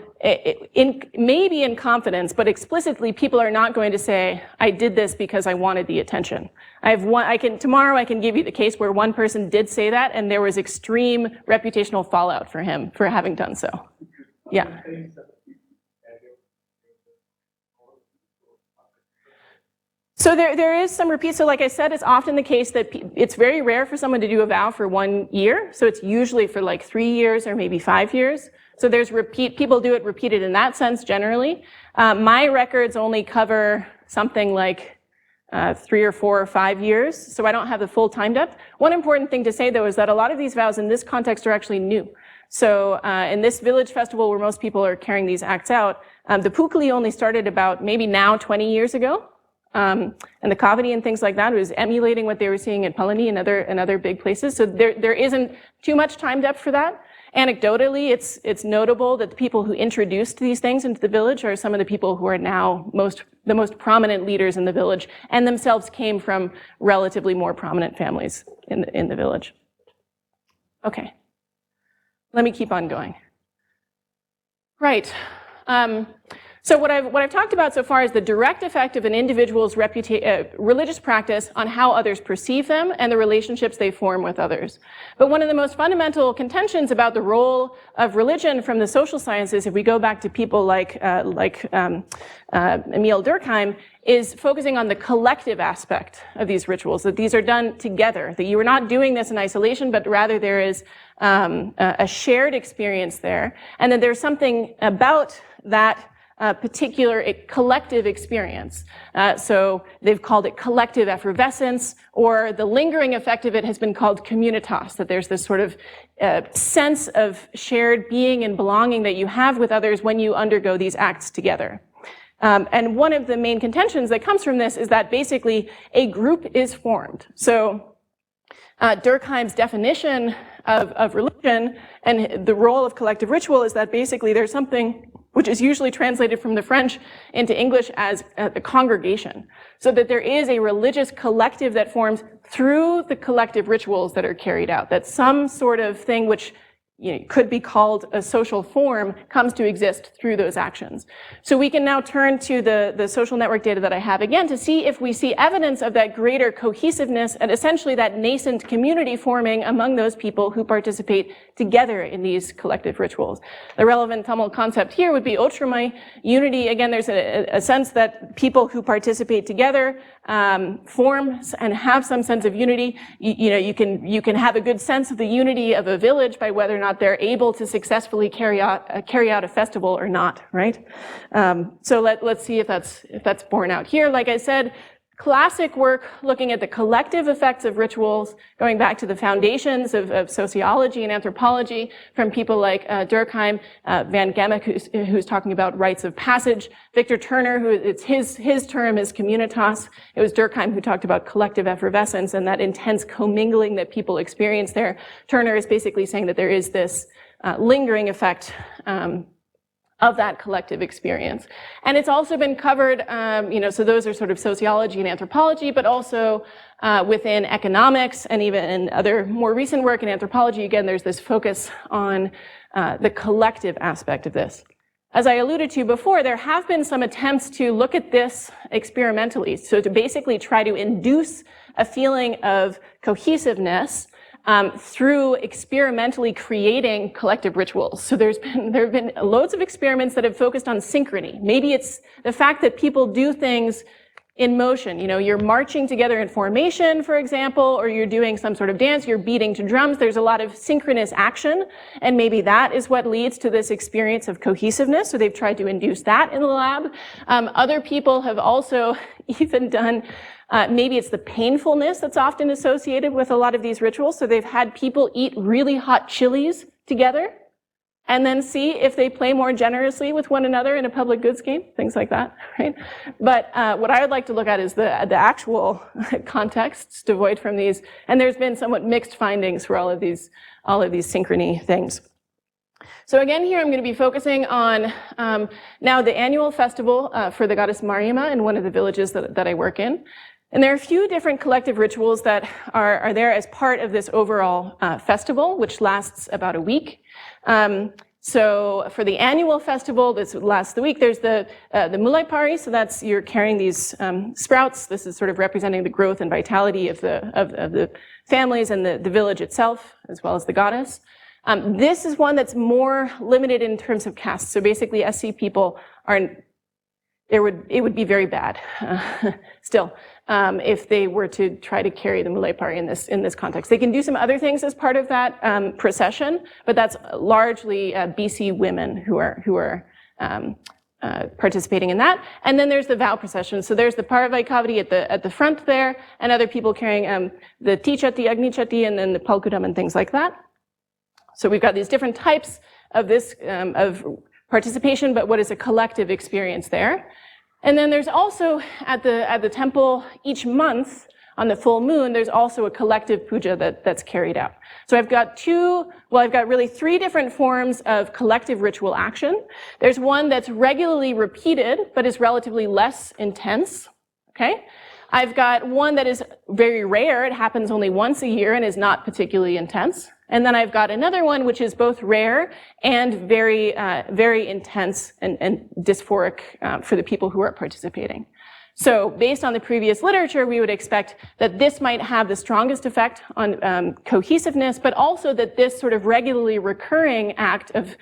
maybe in confidence, but explicitly, people are not going to say, I did this because I wanted the attention. Tomorrow I can give you the case where one person did say that, and there was extreme reputational fallout for him for having done so. Yeah. So there is some repeat. So like I said, it's often the case that it's very rare for someone to do a vow for 1 year. So it's usually for like 3 years or maybe 5 years. So there's repeat, people do it repeated in that sense generally. My records only cover something like 3 or 4 or 5 years. So I don't have the full time depth. One important thing to say though is that a lot of these vows in this context are actually new. So in this village festival where most people are carrying these acts out, the pukli only started about maybe now 20 years ago. And the kavadi and things like that was emulating what they were seeing at Palani and other big places. So there isn't too much time depth for that. Anecdotally, it's notable that the people who introduced these things into the village are some of the people who are now the most prominent leaders in the village, and themselves came from relatively more prominent families in the village. Okay. Let me keep on going. Right. So what I've talked about so far is the direct effect of an individual's religious practice on how others perceive them and the relationships they form with others. But one of the most fundamental contentions about the role of religion from the social sciences, if we go back to people like Emil Durkheim, is focusing on the collective aspect of these rituals, that these are done together, that you are not doing this in isolation, but rather there is a shared experience there, and that there's something about that particular collective experience. So they've called it collective effervescence, or the lingering effect of it has been called communitas, that there's this sort of sense of shared being and belonging that you have with others when you undergo these acts together. And one of the main contentions that comes from this is that basically a group is formed. So Durkheim's definition of religion and the role of collective ritual is that basically there's something which is usually translated from the French into English as the congregation. So that there is a religious collective that forms through the collective rituals that are carried out, that some sort of thing which could be called a social form comes to exist through those actions. So we can now turn to the social network data that I have again to see if we see evidence of that greater cohesiveness and essentially that nascent community forming among those people who participate together in these collective rituals. The relevant Tamil concept here would be otrrumai, unity. Again, there's a sense that people who participate together form and have some sense of unity. You can have a good sense of the unity of a village by whether or not they're able to successfully carry out a festival or not, right? So let's see if that's borne out here. Like I said, classic work looking at the collective effects of rituals, going back to the foundations of sociology and anthropology from people like Durkheim, Van Gemmick, who's talking about rites of passage, Victor Turner, his term is communitas. It was Durkheim who talked about collective effervescence and that intense commingling that people experience there. Turner is basically saying that there is this lingering effect of that collective experience. And it's also been covered, so those are sort of sociology and anthropology, but also within economics and even in other more recent work in anthropology, again, there's this focus on the collective aspect of this. As I alluded to before, there have been some attempts to look at this experimentally, so to basically try to induce a feeling of cohesiveness through experimentally creating collective rituals. So there have been loads of experiments that have focused on synchrony. Maybe it's the fact that people do things in motion. You're marching together in formation, for example, or you're doing some sort of dance, you're beating to drums. There's a lot of synchronous action, and maybe that is what leads to this experience of cohesiveness. So they've tried to induce that in the lab. Other people have also even done maybe it's the painfulness that's often associated with a lot of these rituals. So they've had people eat really hot chilies together and then see if they play more generously with one another in a public goods game, things like that, right? But what I would like to look at is the actual contexts devoid from these. And there's been somewhat mixed findings for all of these synchrony things. So again, here I'm going to be focusing on now the annual festival for the goddess Mariamma in one of the villages that I work in. And there are a few different collective rituals that are there as part of this overall festival, which lasts about a week. So for the annual festival, this lasts the week, there's the mulai pari, so that's you're carrying these sprouts. This is sort of representing the growth and vitality of the families and the village itself, as well as the goddess. This is one that's more limited in terms of caste. So basically, SC people it would be very bad still if they were to try to carry the mulai pari in this context. They can do some other things as part of that procession, but that's largely BC women who are participating in that. And then there's the vow procession. So there's the Paravai Kavadi at the front there, and other people carrying the Tichati, Agni Chatti, and then the Palkudam and things like that. So we've got these different types of this of participation, but what is a collective experience there? And then there's also at the temple each month on the full moon, there's also a collective puja that's carried out. So I've got really three different forms of collective ritual action. There's one that's regularly repeated, but is relatively less intense, okay? I've got one that is very rare. It happens only once a year and is not particularly intense. And then I've got another one which is both rare and very, very intense and dysphoric for the people who are participating. So based on the previous literature, we would expect that this might have the strongest effect on cohesiveness, but also that this sort of regularly recurring act of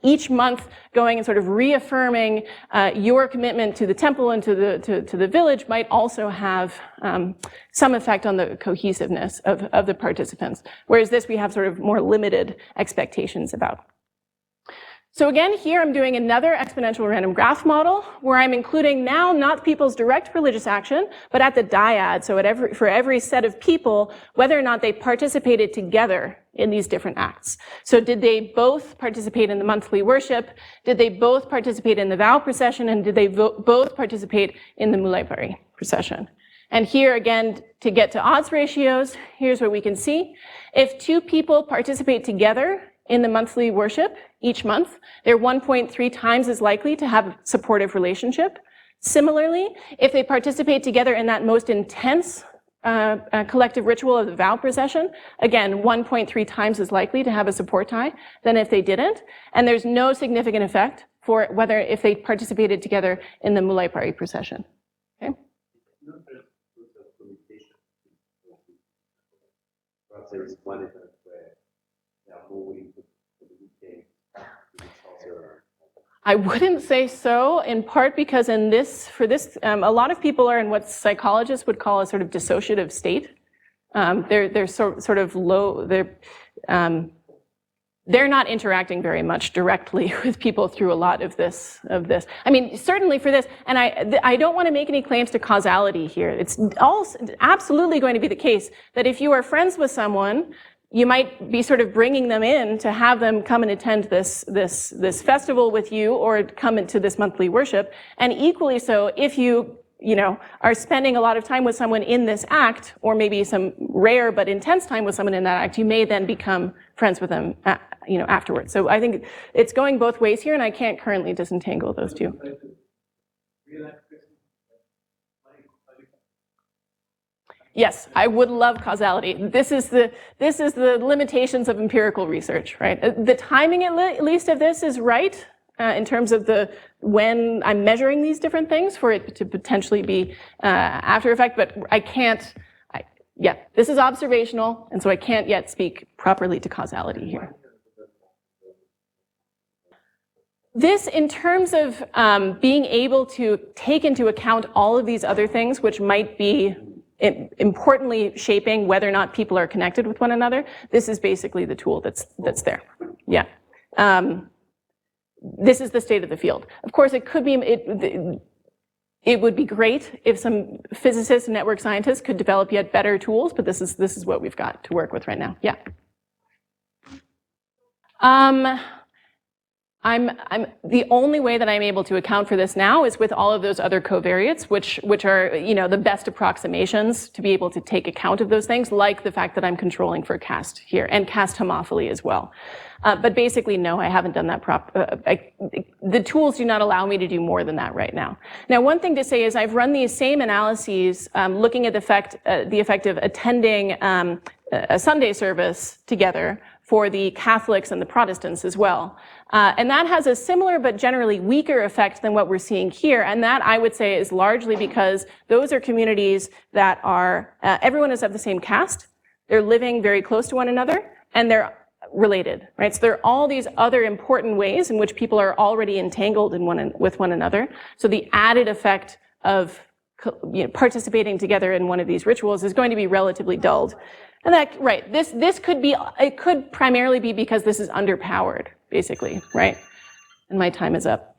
each month going and sort of reaffirming your commitment to the temple and to the village might also have some effect on the cohesiveness of the participants. Whereas this we have sort of more limited expectations about. So again, here I'm doing another exponential random graph model where I'm including now not people's direct religious action, but at the dyad, so for every set of people, whether or not they participated together in these different acts. So did they both participate in the monthly worship? Did they both participate in the vow procession? And did they both participate in the mulai pari procession? And here again, to get to odds ratios, here's what we can see. If two people participate together in the monthly worship each month, they're 1.3 times as likely to have a supportive relationship. Similarly, if they participate together in that most intense collective ritual of the vow procession, again, 1.3 times as likely to have a support tie than if they didn't. And there's no significant effect for whether if they participated together in the mulai pari procession. Okay? Perhaps there is one event where they are moving to the weekend. It's also I wouldn't say so, in part because a lot of people are in what psychologists would call a sort of dissociative state. They're sort of low, they're not interacting very much directly with people through a lot of this. I mean, certainly for this, and I don't want to make any claims to causality here. It's also absolutely going to be the case that if you are friends with someone, you might be sort of bringing them in to have them come and attend this festival with you or come into this monthly worship. And equally so, if you are spending a lot of time with someone in this act, or maybe some rare but intense time with someone in that act, you may then become friends with them, afterwards. So I think it's going both ways here, and I can't currently disentangle those two. Yes, I would love causality. This is the limitations of empirical research, right? The timing, at least, of this is right. In terms of when I'm measuring these different things for it to potentially be after effect, but I can't, this is observational, and so I can't yet speak properly to causality here. This, in terms of being able to take into account all of these other things, which might be importantly shaping whether or not people are connected with one another, this is basically the tool that's there. Yeah. This is the state of the field. Of course, it could be, it would be great if some physicists and network scientists could develop yet better tools, but this is what we've got to work with right now. Yeah. The only way that I'm able to account for this now is with all of those other covariates, which are, the best approximations to be able to take account of those things, like the fact that I'm controlling for caste here, and caste homophily as well. But basically, no, I haven't done that the tools do not allow me to do more than that right now. Now, one thing to say is I've run these same analyses looking at the effect of attending a Sunday service together for the Catholics and the Protestants as well. And that has a similar but generally weaker effect than what we're seeing here. And that, I would say, is largely because those are communities that are, everyone is of the same caste, they're living very close to one another, and they're related, right? So there are all these other important ways in which people are already entangled with one another. So the added effect of participating together in one of these rituals is going to be relatively dulled. And that, right, this could be, it could primarily be because this is underpowered, basically, right? And my time is up.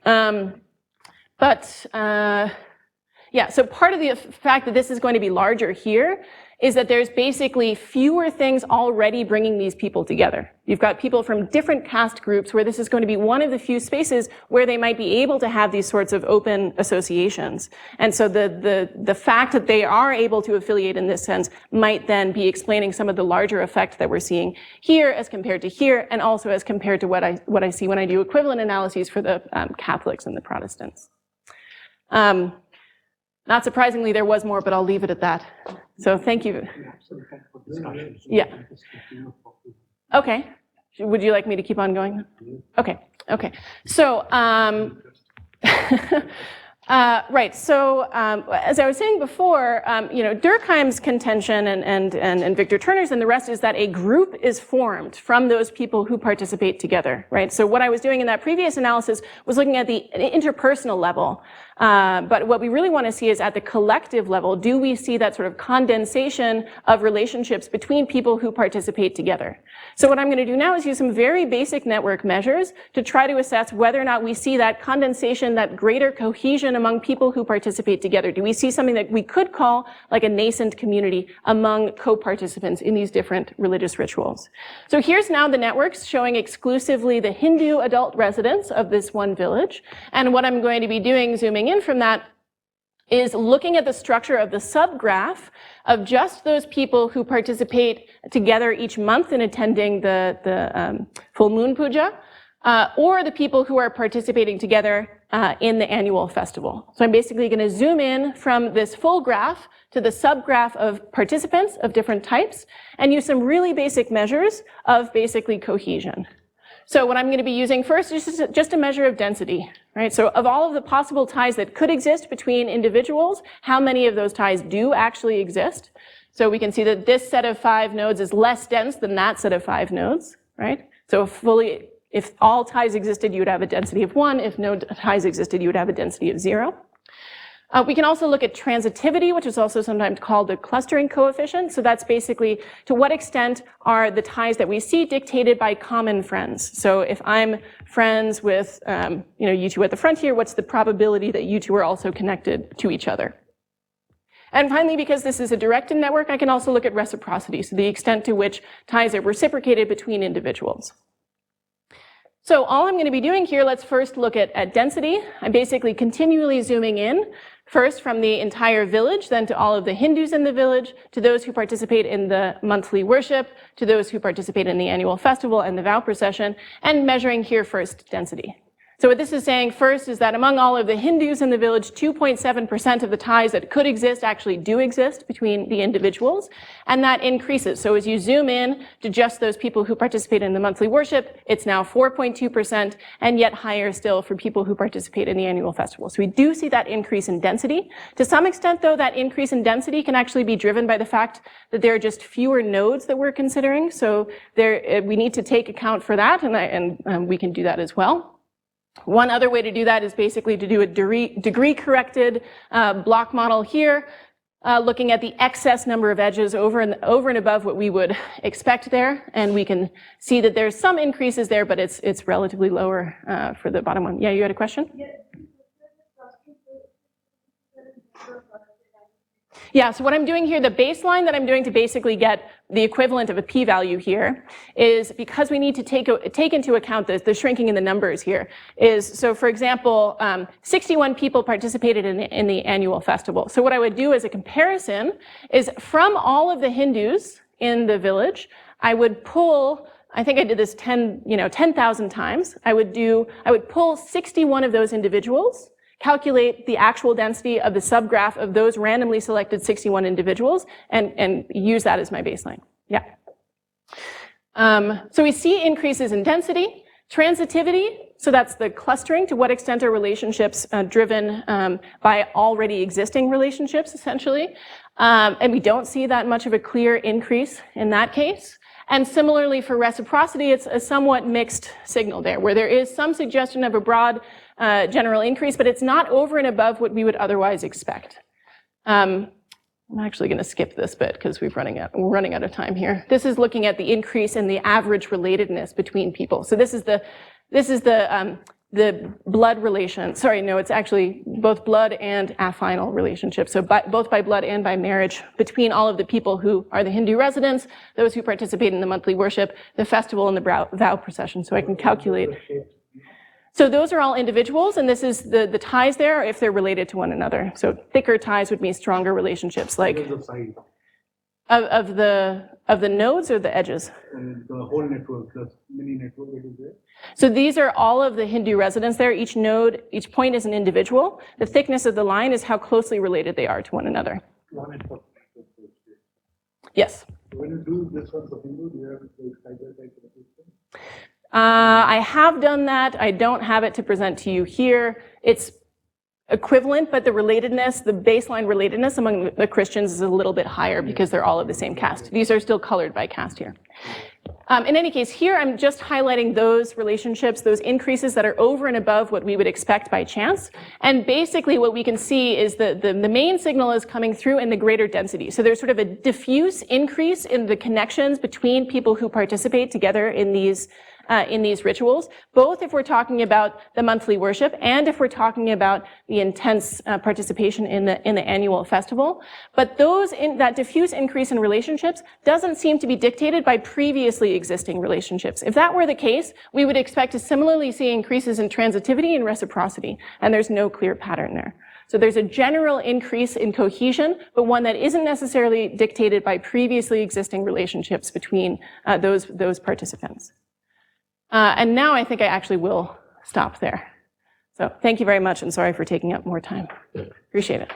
Yeah, so part of the fact that this is going to be larger here is that there's basically fewer things already bringing these people together. You've got people from different caste groups where this is going to be one of the few spaces where they might be able to have these sorts of open associations. And so the fact that they are able to affiliate in this sense might then be explaining some of the larger effect that we're seeing here as compared to here, and also as compared to what I see when I do equivalent analyses for the Catholics and the Protestants. Not surprisingly, there was more, but I'll leave it at that. So thank you. Yeah. Okay. Would you like me to keep on going? Okay. Okay. So, right. So, as I was saying before, Durkheim's contention and Victor Turner's and the rest is that a group is formed from those people who participate together, right? So what I was doing in that previous analysis was looking at the interpersonal level. But what we really want to see is at the collective level, do we see that sort of condensation of relationships between people who participate together? So what I'm going to do now is use some very basic network measures to try to assess whether or not we see that condensation, that greater cohesion among people who participate together. Do we see something that we could call like a nascent community among co-participants in these different religious rituals? So here's now the networks showing exclusively the Hindu adult residents of this one village. And what I'm going to be doing, zooming in from that, is looking at the structure of the subgraph of just those people who participate together each month in attending the full moon puja, or the people who are participating together in the annual festival. So I'm basically going to zoom in from this full graph to the subgraph of participants of different types and use some really basic measures of basically cohesion. So what I'm going to be using first is just a measure of density, right? So of all of the possible ties that could exist between individuals, how many of those ties do actually exist? So we can see that this set of 5 nodes is less dense than that set of 5 nodes, right? So a fully If all ties existed, you would have a density of 1. If no ties existed, you would have a density of 0. We can also look at transitivity, which is also sometimes called the clustering coefficient. So that's basically to what extent are the ties that we see dictated by common friends. So if I'm friends with you two at the front here, what's the probability that you two are also connected to each other? And finally, because this is a directed network, I can also look at reciprocity, so the extent to which ties are reciprocated between individuals. So all I'm going to be doing here, let's first look at density. I'm basically continually zooming in, first from the entire village, then to all of the Hindus in the village, to those who participate in the monthly worship, to those who participate in the annual festival and the vow procession, and measuring here first density. So what this is saying first is that among all of the Hindus in the village, 2.7% of the ties that could exist actually do exist between the individuals, and that increases. So as you zoom in to just those people who participate in the monthly worship, it's now 4.2%, and yet higher still for people who participate in the annual festival. So we do see that increase in density. To some extent, though, that increase in density can actually be driven by the fact that there are just fewer nodes that we're considering. So we need to take account for that, and we can do that as well. One other way to do that is basically to do a degree-corrected block model here, looking at the excess number of edges over and above what we would expect there, and we can see that there's some increases there, but it's relatively lower for the bottom one. Yeah, you had a question? Yeah, so what I'm doing here, the baseline that I'm doing to basically get the equivalent of a p-value here is, because we need to take into account the shrinking in the numbers here, is, so for example, 61 people participated in the annual festival. So what I would do as a comparison is, from all of the Hindus in the village, I would pull, I think I did this 10,000 times. I would pull 61 of those individuals, calculate the actual density of the subgraph of those randomly selected 61 individuals, and use that as my baseline. Yeah. So we see increases in density. Transitivity, so that's the clustering. To what extent are relationships driven by already existing relationships, essentially? And we don't see that much of a clear increase in that case. And similarly for reciprocity, it's a somewhat mixed signal there, where there is some suggestion of a broad general increase, but it's not over and above what we would otherwise expect. I'm actually going to skip this bit because we're running out of time here. This is looking at the increase in the average relatedness between people. So this is the blood relation. Sorry, no, it's actually both blood and affinal relationships. So both by blood and by marriage between all of the people who are the Hindu residents, those who participate in the monthly worship, the festival, and the vow procession. So I can calculate. So those are all individuals, and this is the ties there if they're related to one another. So thicker ties would mean stronger relationships, like of the nodes or the edges. The whole network, the mini network that is there. So these are all of the Hindu residents there. Each node, each point is an individual. The thickness of the line is how closely related they are to one another. Yes. When you do this one for Hindu, do you have to type of system? I have done that. I don't have it to present to you here. It's equivalent, but the relatedness, the baseline relatedness among the Christians is a little bit higher because they're all of the same caste. These are still colored by caste here. In any case, here I'm just highlighting those relationships, those increases that are over and above what we would expect by chance. And basically what we can see is the main signal is coming through in the greater density. So there's sort of a diffuse increase in the connections between people who participate together in these rituals, both if we're talking about the monthly worship and if we're talking about the intense participation in the annual festival. But that diffuse increase in relationships doesn't seem to be dictated by previously existing relationships. If that were the case, we would expect to similarly see increases in transitivity and reciprocity, and there's no clear pattern there. So there's a general increase in cohesion, but one that isn't necessarily dictated by previously existing relationships between those participants. And now I think I actually will stop there. So thank you very much, and sorry for taking up more time. Appreciate it.